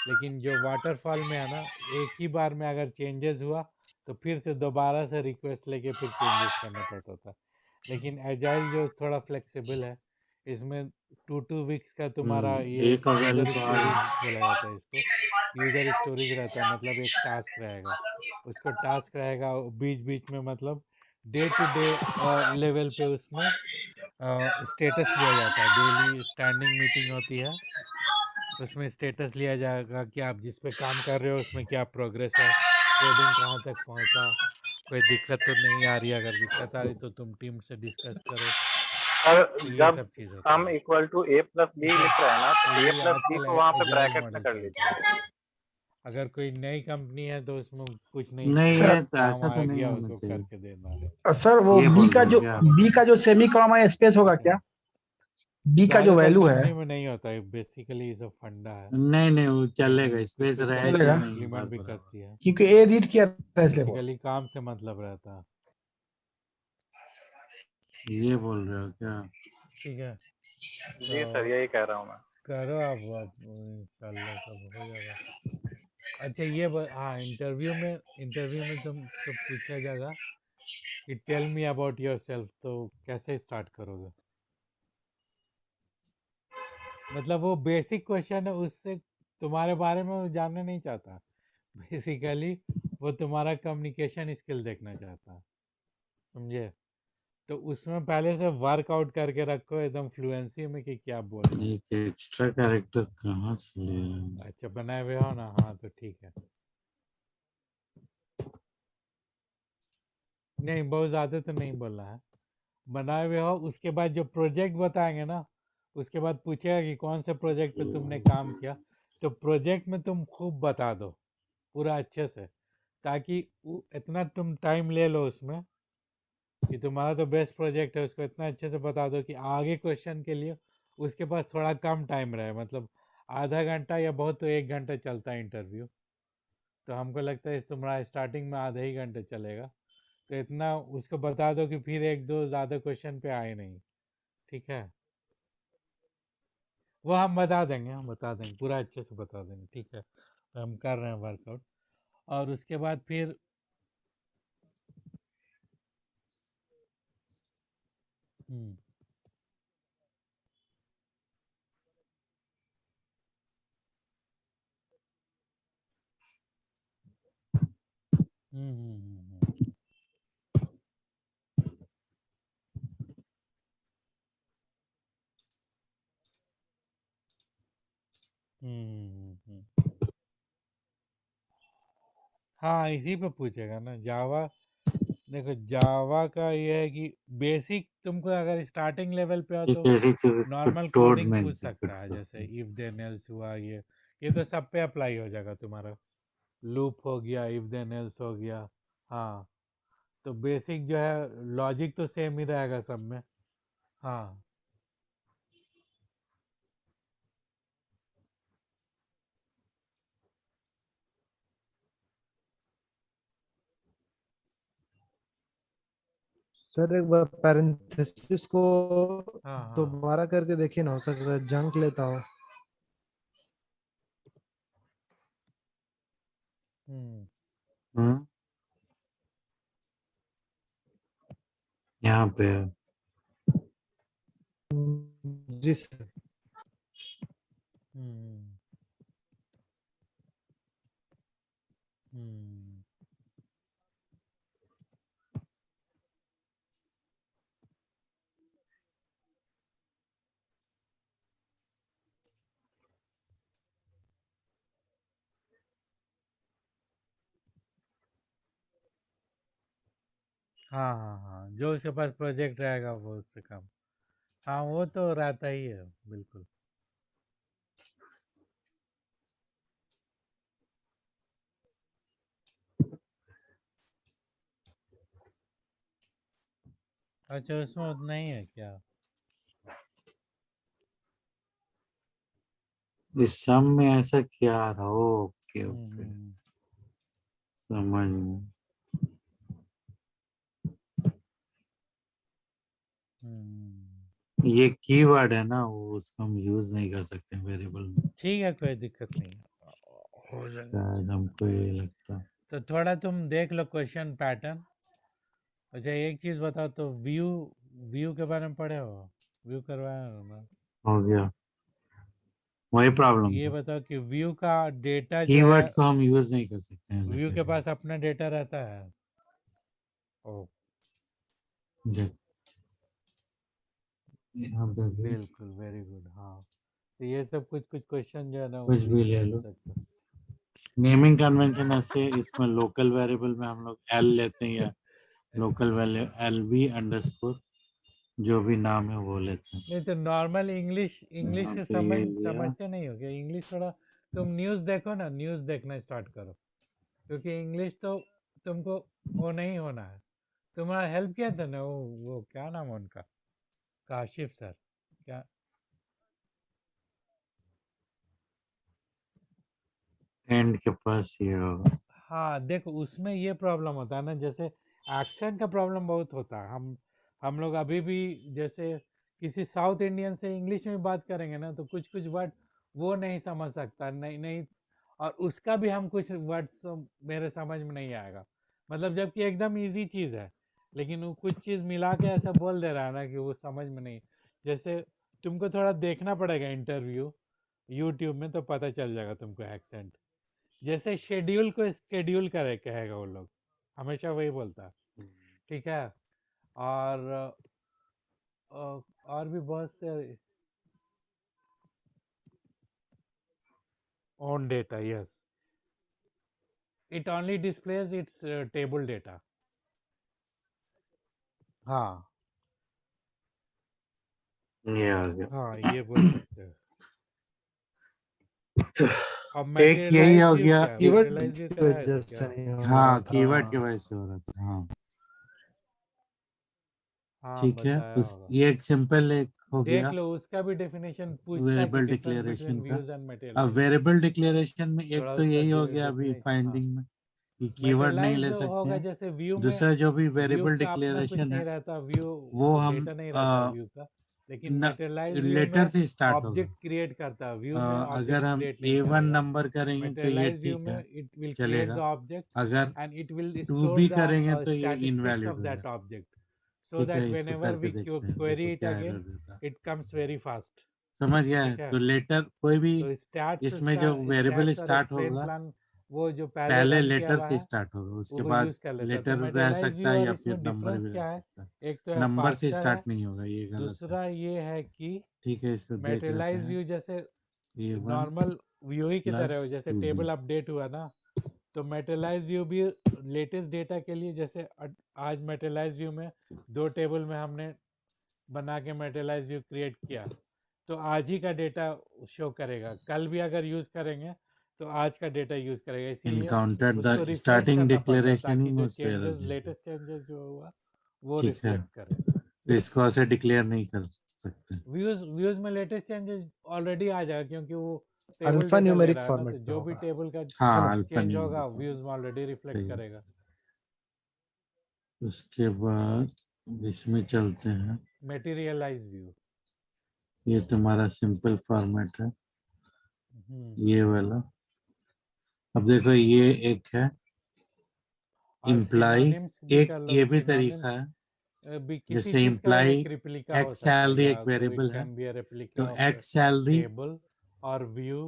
लेकिन जो वाटरफॉल में है ना, एक ही बार में अगर चेंजेस हुआ तो फिर से दोबारा से रिक्वेस्ट लेके फिर चेंजेस करना पड़ता था। लेकिन एजाइल जो थोड़ा फ्लेक्सिबल है, इसमें 2 वीक्स का तुम्हारा ये एक हो गया यूज़र तो स्टोरेज बोला जाता है इसको। यूज़र स्टोरेज रहता है, मतलब एक टास्क रहेगा, उसको टास्क रहेगा बीच बीच में, मतलब डे टू डे लेवल पे उसमें स्टेटस लिया जाता है। डेली स्टैंडिंग मीटिंग होती है, उसमें स्टेटस लिया जाएगा कि आप जिस पे काम कर रहे हो उसमें क्या प्रोग्रेस है, कोडिंग कहाँ तक पहुँचा, कोई दिक्कत तो नहीं आ रही है, अगर दिक्कत आ रही तो तुम टीम से डिस्कस करो। और तो ये जब सब चीज़ होता सम है। Equal to a plus b ठीक है, लिख रहे हैं ना, तो तो ए ये प्लस बी आजकल को वहाँ पे एजाइल ब्रैकेट में मॉडल कर चलता है। लीजिए। अगर कोई नई कंपनी है तो उसमें कुछ नहीं, नहीं, जो सर ये तो काम ऐसा तो आ नहीं गया होना उसको चाहिए। करके देना है। सर वो ये बी बोल का रहे हो जो क्या? सेमी कॉमा स्पेस होगा ठीक है, क्या? बी का जो ज़्यादातर वैल्यू है कंपनी में नहीं होता है, बेसिकली ये सब फंडा है। नहीं नहीं, वो चलेगा, लेकिन कुछ स्पेस कुछ रहे कंपनी चलेगा, चाहे नहीं, इम्प्लीमेंट बात भी बराबर। करती है। क्योंकि ए रीड किया था इसलिए बोल। बेसिकली काम से मतलब रहता है। ये बोल रहे हो क्या? ठीक है, जी सर, तो यही कह रहा हूँ मैं। करो आप इंशाल्लाह सब हो जाएगा। अच्छा हाँ, इंटरव्यू में तुम सब पूछा जाएगा कि tell me about yourself, तो कैसे स्टार्ट करोगे? मतलब वो बेसिक क्वेश्चन है, उससे तुम्हारे बारे में वो जानना नहीं चाहता। बेसिकली वो तुम्हारा कम्युनिकेशन स्किल देखना चाहता है, समझे? तो उसमें पहले से वर्कआउट करके रखो एकदम फ्लुएंसी में कि क्या बोलना है। एक एक्स्ट्रा कैरेक्टर कहाँ से ले रहे हैं? अच्छा बनाए हुए हो ना, हाँ तो ठीक है। नहीं, बहुत ज़्यादा तो नहीं बोलना है, बनाए हुए हो। उसके बाद जो प्रोजेक्ट बताएंगे ना, उसके बाद पूछेगा कि कौन से प्रोजेक्ट पे तुमने काम किया, तो प्रोजेक्ट में तुम खूब बता दो पूरा अच्छे से, ताकि इतना तुम टाइम ले लो उसमें कि तुम्हारा तो बेस्ट प्रोजेक्ट है, उसको इतना अच्छे से बता दो कि आगे क्वेश्चन के लिए उसके पास थोड़ा कम टाइम रहे। मतलब आधा घंटा या बहुत तो 1 घंटा चलता है इंटरव्यू, तो हमको लगता है इस तुम्हारा स्टार्टिंग में आधे ही घंटे चलेगा। तो इतना उसको बता दो कि फिर 1-2 ज़्यादा क्वेश्चन पे आए नहीं। ठीक है, वो हम बता देंगे, हम बता देंगे, पूरा अच्छे से बता देंगे। ठीक है, तो हम कर रहे हैं वर्कआउट। और उसके बाद फिर हम्म हम्म हम्म हम्म हम्म हम्म। हाँ, इसी पे पूछेगा ना जावा। देखो जावा का ये है कि बेसिक तुमको अगर स्टार्टिंग लेवल पे हो एक तो ऐसी चीज उसको नॉर्मल टोड कोडिंग में पूछ एग्जीक्यूट सकता है, जैसे करते इफ देन एल्स हुआ, ये तो सब पे अप्लाई हो जाएगा तुम्हारा। लूप हो गया, इफ देन एल्स हो गया। हाँ, तो बेसिक जो है लॉजिक तो सेम ही रहेगा सब में। हाँ, सर एक बार पैरेंथेसिस को हाँ, हाँ। दोबारा करके देखिए ना, हो सकता है जंक लेता हो। हम्म हम्म, यहाँ पे जी सर। हम्म हम्म हाँ हाँ हाँ, जो उसके पास प्रोजेक्ट रहेगा वो उससे कम। हाँ वो तो रहता ही है बिल्कुल। अच्छा उसमें उतना ही है क्या? इस सम में ऐसा क्या रहा? ओके हम्म ओके, हम्म समझ में। ये कीवर्ड है ना, वो उसको हम यूज नहीं कर सकते वेरिएबल में, ठीक है कोई दिक्कत नहीं है, हो जाएगा। शायद हमको ये लगता है। तो थोड़ा तुम देख लो क्वेश्चन पैटर्न। अच्छा एक चीज बताओ, तो व्यू व्यू के बारे में पढ़े हो? व्यू करवाया हो ना? हो गया, वही प्रॉब्लम ये था। बताओ कि व्यू का डेटा जो है, कीवर्ड को हम यूज नहीं कर सकते हैं व्यू के पास अपना डेटा रहता है। ओ देख, यहाँ पे भी बिल्कुल, वेरी गुड। हाँ तो ये सब कुछ कुछ क्वेश्चन जो है ना वो कुछ भी ले पूछ लो। सकते हो। नेमिंग कन्वेंशन ऐसे, इसमें लोकल वेरिएबल में हम लोग एल लेते हैं, या local value l b underscore, जो भी नाम है वो लेते हैं। नहीं तो नॉर्मल इंग्लिश इंग्लिश यहाँ से पे ये लिया, समझते नहीं हो क्या? इंग्लिश थोड़ा तुम न्यूज़ देखो ना, न्यूज़ देखना स्टार्ट करो, क्योंकि इंग्लिश तो तुमको वो नहीं होना है। तुम्हारा हेल्प किया था ना वो क्या नाम है उनका, काशिफ सर क्या? एंड के पास ये होगा। हाँ देखो उसमें ये प्रॉब्लम होता है ना, जैसे एक्सेंट का प्रॉब्लम बहुत होता है। हम लोग अभी भी जैसे किसी साउथ इंडियन से इंग्लिश में बात करेंगे ना, तो कुछ कुछ वर्ड वो नहीं समझ सकता, नहीं नहीं, और उसका भी हम कुछ वर्ड्स मेरे समझ में नहीं आएगा, मतलब जबकि एकदम इजी चीज़ है, लेकिन वो कुछ चीज़ मिला के ऐसा बोल दे रहा है ना कि वो समझ में नहीं। जैसे तुमको थोड़ा देखना पड़ेगा इंटरव्यू यूट्यूब में, तो पता चल जाएगा तुमको एक्सेंट। जैसे शेड्यूल को स्केड्यूल करे कहेगा वो लोग, हमेशा वही बोलता है। ठीक है। और और भी बहुत से on data, yes, it only displays it's table data. हाँ ये आ गया। हाँ ये बोल सकते हैं। अब एक यही मटेरियलाइज हो व्यू गया, क्या, एक कीवर्ड मटेरियलाइज व्यू की कराया वजह था से क्या? नहीं हो रहा हाँ था। कीवर्ड के वजह से हो रहा था। हाँ हाँ ठीक है, बताया उस होगा। ये एक सिंपल एक हो देख गया लो उसका भी डेफिनेशन पूछता है कि वेरिएबल डिफरेंस बिटवीन डिक्लेरेशन का। व्यूज एंड अब मटेरियलाइज। वेरिएबल डिक्लेरेशन में एक थोड़ा तो उसका यही हो गया अभी डेफिनेशन, हाँ। फाइंडिंग में कि कीवर्ड नहीं मटेरियलाइज ले सकते होगा हैं। जैसे व्यू में, दूसरा जो भी व्यू वेरिएबल का अपना कुछ डिक्लेरेशन नहीं है रहता, व्यू वो हम डेटा नहीं रहता व्यू का, लेकिन मटेरियलाइज व्यू लेटर में से स्टार्ट होगा। ऑब्जेक्ट क्रिएट करता है, व्यू में अगर ऑब्जेक्ट हम क्रिएट नहीं A1 करेगा। नंबर करेंगे तो ये मटेरियलाइज व्यू ठीक में है, इट विल क्रिएट द चलेगा। ऑब्जेक्ट अगर and it will to store भी करेंगे द तो ये स्टैटिस्टिक्स इनवैलिड ऑफ हो दैट जाएगा। ऑब्जेक्ट, सो ठीक है, दैट इसको व्हेनेवर करके वी देखते हैं, क्वेरी देखो इट क्या एरर अगेन देता है। It comes very fast. समझ गया है? ठीक है। तो लेटर कोई भी तो स्टैट्स इसमें जो वेरिएबल स्टैट्स और स्टार्ट एक्सप्लेन होगा प्लान वो जो पहले पहले रन किया लेटर हुआ से है स्टार्ट होगा, उसके वो बाद यूज कर लेता है। तो लेटर रह मटेरियलाइज सकता व्यू है और या फिर इसमें नंबर डिफरेंस भी रह क्या है? सकता है। एक तो है नंबर से फास्टर है, स्टार्ट नहीं होगा, ये गलत है। दूसरा ये है कि ठीक है, इसको देख लेते मटेरियलाइज हैं। व्यू जैसे A1 नॉर्मल व्यू ही की तरह हो, प्लस जैसे 2B। टेबल अपडेट हुआ ना, तो मटेरियलाइज व्यू भी लेटेस्ट डेटा के लिए, जैसे आज मटेरियलाइज व्यू में दो टेबल में हमने बना के मटेरियलाइज व्यू क्रिएट किया, तो आज ही का डेटा शो करेगा, कल भी अगर यूज़ करेंगे तो आज का डेटा यूज़ करेगा, इसीलिए इनकाउंटर्ड उसको द रिफ्रेश स्टार्टिंग करना पड़ता है ताकि डिक्लेरेशन जो उस पे एरर चेंजेस, देगा। लेटेस्ट चेंजेस जो हुआ वो ठीक है, रिफ्लेक्ट करे। तो इसको ऐसे डिक्लेयर नहीं कर सकते। व्यूज में लेटेस्ट चेंजेस ऑलरेडी आ जाएगा, क्योंकि वो टेबल अल्फा डेटा ले न्यूमेरिक रहा है ना, फॉर्मेट तो में जो भी होगा, टेबल का है हाँ ना? अल्फा चेंज होगा न्यूमेरिक। व्यूज में ऑलरेडी रिफ्लेक्ट सही है। करेगा। उसके बाद इसमें चलते हैं। Materialise view. ये तुम्हारा सिंपल फॉर्मेट है, ये वाला। अब देखो ये एक है और इम्प्लाई, सिनोनिम्स भी एक कर लो, ये भी तरीका सिनोनिम्स है। भी किसी जैसे चीज का इम्प्लाई एक रिप्लिका हो एक्स सकता है, सैलरी या एक तो इट वेरिएबल है, कैन बी अ रेप्लिका तो ऑफ एक्स सैलरी टेबल और व्यू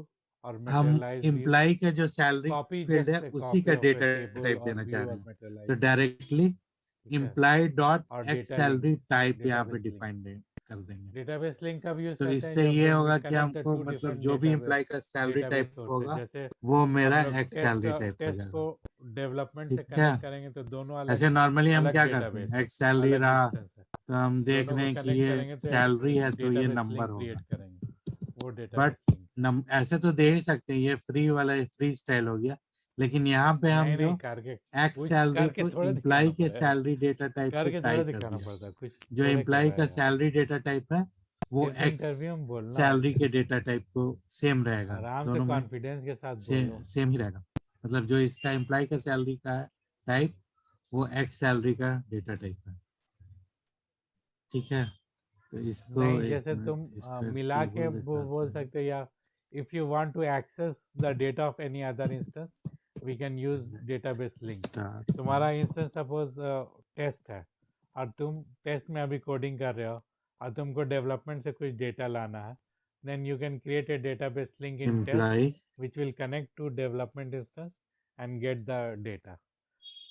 और हम मटेरियलाइज व्यू। इम्प्लाई का जो सैलरी कॉपी, फील्ड है जस्ट उसी कॉपी का of A data table type और देना चाह व्यू रहे और हैं। तो मटेरियलाइज व्यू। डायरेक्टली ठीक है। इम्प्लाई डॉट और x data link, salary type यहाँ पे डेटाबेस लिंक। डिफाइन कर देंगे। डेटाबेस लिंक कब यूज तो करते हैं? इससे जब ये व्हेन वी होगा कि कनेक्ट द हमको टू मतलब डिफरेंट जो भी डेटाबेस इम्प्लाई का सैलरी टाइप डेटाबेस सोर्सेज, होगा जैसे वो हम मेरा लोग एक्स सैलरी टाइप हो टेस्ट को जाएगा। डेवलपमेंट से ठीक है। कनेक्ट करेंगे तो दोनों अलग ऐसे नॉर्मली हम अलग क्या करते डेटाबेस हैं, है, एक सैलरी अलग रहा इंस्टेंस है। तो हम देख दोनों रहे को हैं कि कनेक्ट ये करेंगे तो एक सैलरी है तो ये डेटाबेस नंबर लिंक होगा। क्रिएट करेंगे, वो बट डेटाबेस लिंक। ऐसे तो दे ही सकते हैं, ये फ्री वाला फ्री स्टाइल हो गया। लेकिन यहाँ पे हम नहीं जो नहीं, करके एक्स कुछ सैलरी करके को थोड़ा इम्प्लाई दिखाना के पड़ेगा, सैलरी डेटा टाइप से करके टाई थोड़ा कर दिखाना दिया। पड़ता है, कुछ जो थोड़े कर इम्प्लाई रहे का हैं हम। सैलरी डेटा टाइप है वो किस दिन एक्स कर भी हम बोलना सैलरी आके, के डेटा टाइप को सेम रहेगा, आराम से दोनों में कॉन्फिडेंस के साथ बोलो। सेम ही रहेगा। मतलब जो इसका इम्प्लाई का सैलरी का टाइप वो एक्स सैलरी का डेटा टाइप है। ठीक है, तो इसको नहीं, एक जैसे तुम मिनट इसका मिला के टेबल दिखाते बोल हैं। सकते हो, या if you want to access the data of any other instance we can use database link. Start तुम्हारा इंस्टेंस सपोज टेस्ट है और तुम टेस्ट में अभी कोडिंग कर रहे हो और तुमको डेवलपमेंट से कुछ डेटा लाना है, then you can create a database link in test employee which will connect to development instance and get the data।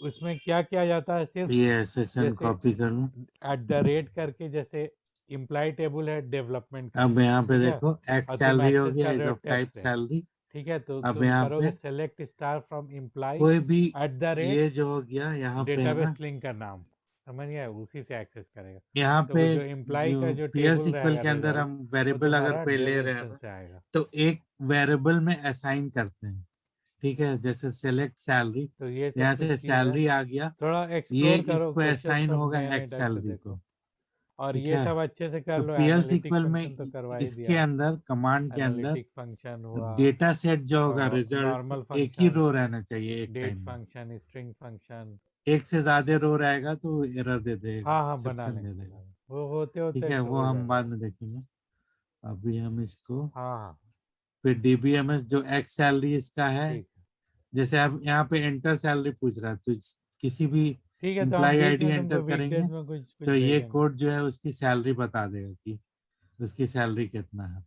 उसमें क्या किया जाता है, सिर्फ ये एसएसएन जैसे कॉपी कर लूं। @ करके, जैसे इम्प्लाई टेबल है डेवलपमेंट का, अब यहाँ पे ठीक है, देखो एक्स और तुम सैलरी हो एक्सेस गया कर इज रहे हो ऑफ टाइप टेस्ट से, सैलरी। ठीक है, तो अब तुम यहाँ करोगे पे सेलेक्ट स्टार फ्रॉम इम्प्लाई कोई भी @ ये जो हो गया यहाँ पे है ना, डेटाबेस लिंक का नाम, समझ गया, उसी से एक्सेस करेगा। यहाँ तो पे वो जो इम्प्लाई का जो जो पीएल टेबल सीक्वल रहेगा के अंदर रिजल्ट, हम वो वेरिएबल अगर तुम्हारा पे ले डेव रहे हैं इंस्टेंस ना, से आएगा। तो एक वेरिएबल में असाइन करते हैं। ठीक है, जैसे सेलेक्ट सैलरी, तो ये सब यहाँ कुछ से चीज़ है, सैलरी आ गया, थोड़ा ये एक्सप्लोर करो, इसको क्वेश्चन असाइन सब होगा नए नए एक्स टाइप से सैलरी देखो, को। और ठीक ये है, सब अच्छे से कर तो लो। पीएल एनालिटिक सीक्वल में फंक्शन तो करवा ही इसके दिया, अंदर कमांड के अंदर एनालिटिक फंक्शन हुआ, डेटा सेट जो होगा और रिजल्ट नॉर्मल एक ही रो फंक्शंस, रहना चाहिए एक डेट टाइम में। Function, string function. एक से ज्यादा रो रहेगा तो एरर दे देगा, हाँ हाँ, बना एक्सेप्शन लेंगे दे बना देगा। लेंगे, वो होते ठीक होते है, वो हो हम जाएगा बाद वो। में देखेंगे। अभी हम इसको हाँ हाँ, फिर डीबीएमएस जो एक्स सैलरी इसका है, ठीक है जैसे अब यहाँ पे एंटर सैलरी पूछ रहा है तो किसी भी ठीक है, तो हम इम्प्लाई बीच आईडी में तुमको एंटर करेंगे वीकडेज में कुछ कुछ तो ये भेजेंगे। कोड जो है उसकी सैलरी बता देगा कि उसकी सैलरी कितना है।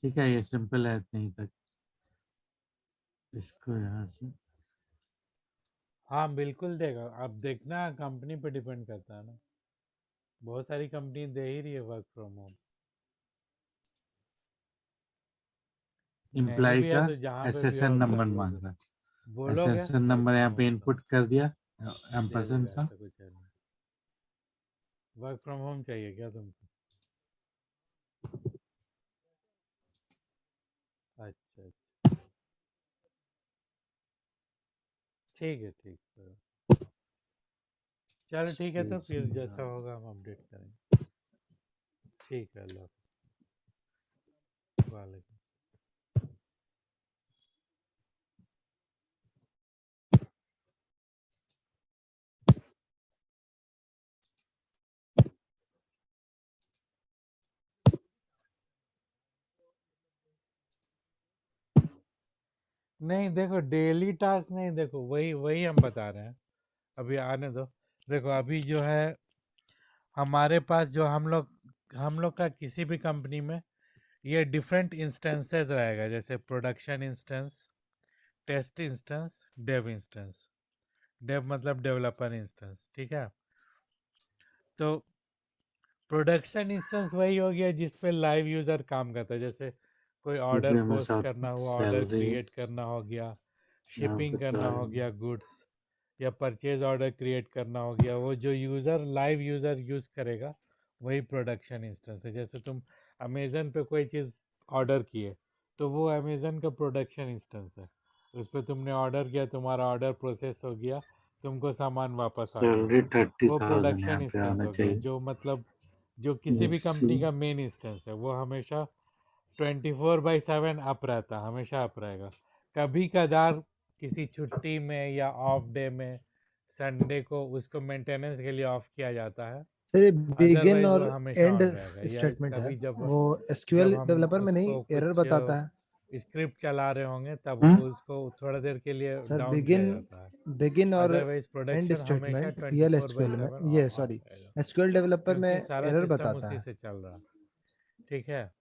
ठीक है, ये सिंपल है इतनी तक। इसको यहाँ से हाँ बिल्कुल देगा, अब देखना कंपनी पे डिपेंड करता है ना, बहुत सारी कंपनी दे ही रही है वर्क फ्रॉम होम। नहीं इम्प्लाई भी है का तो जहाँ पे भी एसएसएन हो कर नंबर मांग लोगे, रहा है। बोलोगे एसएसएन वर्क नंबर फ्रॉम यहाँ पे होम का इनपुट कर दिया दे एम्परसेंड देगा, का। ऐसा कुछ है नहीं। वर्क फ्रॉम होम चाहिए क्या तुमको? अच्छा अच्छा, ठीक है, ठीक है, चलो ठीक है, तो फिर जैसा होगा हम अपडेट करेंगे। ठीक है, अल्लाह हाफिज़। वालेकुम। नहीं देखो, डेली टास्क नहीं, देखो वही वही हम बता रहे हैं, अभी आने दो। देखो अभी जो है हमारे पास, जो हम लोग का किसी भी कंपनी में ये डिफरेंट इंस्टेंसेस रहेगा, जैसे production instance, test instance, dev instance. Dev मतलब डेवलपर इंस्टेंस, ठीक है। तो प्रोडक्शन इंस्टेंस वही हो गया जिस पे लाइव यूज़र काम करता है, जैसे कोई ऑर्डर डीबीएमएस पोस्ट करना हुआ, ऑर्डर सैलरी क्रिएट करना हो गया, यहाँ शिपिंग पे करना हो गया गुड्स, या परचेज ऑर्डर क्रिएट करना हो गया, वो जो यूज़र लाइव यूज़र यूज़ करेगा वही प्रोडक्शन इंस्टेंस है। जैसे तुम अमेज़न पे कोई चीज़ ऑर्डर किए तो वो अमेज़न का प्रोडक्शन इंस्टेंस है, उस पर तुमने ऑर्डर किया, तुम्हारा ऑर्डर प्रोसेस हो गया, तुमको सामान वापस आ गया, सैलरी वो 30,000 प्रोडक्शन यहाँ पे इंस्टेंस आना हो गया। चाहिए। जो मतलब जो किसी भी Let's कंपनी see. का मेन इंस्टेंस है वो हमेशा 24/7 अप रहता, हमेशा अप रहेगा। कभी कदार किसी छुट्टी में या ऑफ डे में, संडे को उसको मेंटेनेंस के लिए ऑफ किया जाता है, सर ये बिगिन अदरवाइज वो और हमेशा एंड ऑन रहेगा। या स्टेटमेंट है, कभी जब वो जब एसक्यूएल हम डेवलपर में नहीं उसको एरर कुछ बताता है। स्क्रिप्ट चला रहे होंगे तब हम्म? उसको थोड़ा देर के लिए सर डाउन किया जाता है, बिगिन और अदरवाइज एंड प्रोडक्शन हमेशा स्टेटमेंट पीएल एसक्यूएल में, 24/7 ये ऑन सॉरी रहेगा, एसक्यूएल डेवलपर में क्योंकि सारा एरर सिस्टम बताता उसी है। से चल रहा। ठीक है,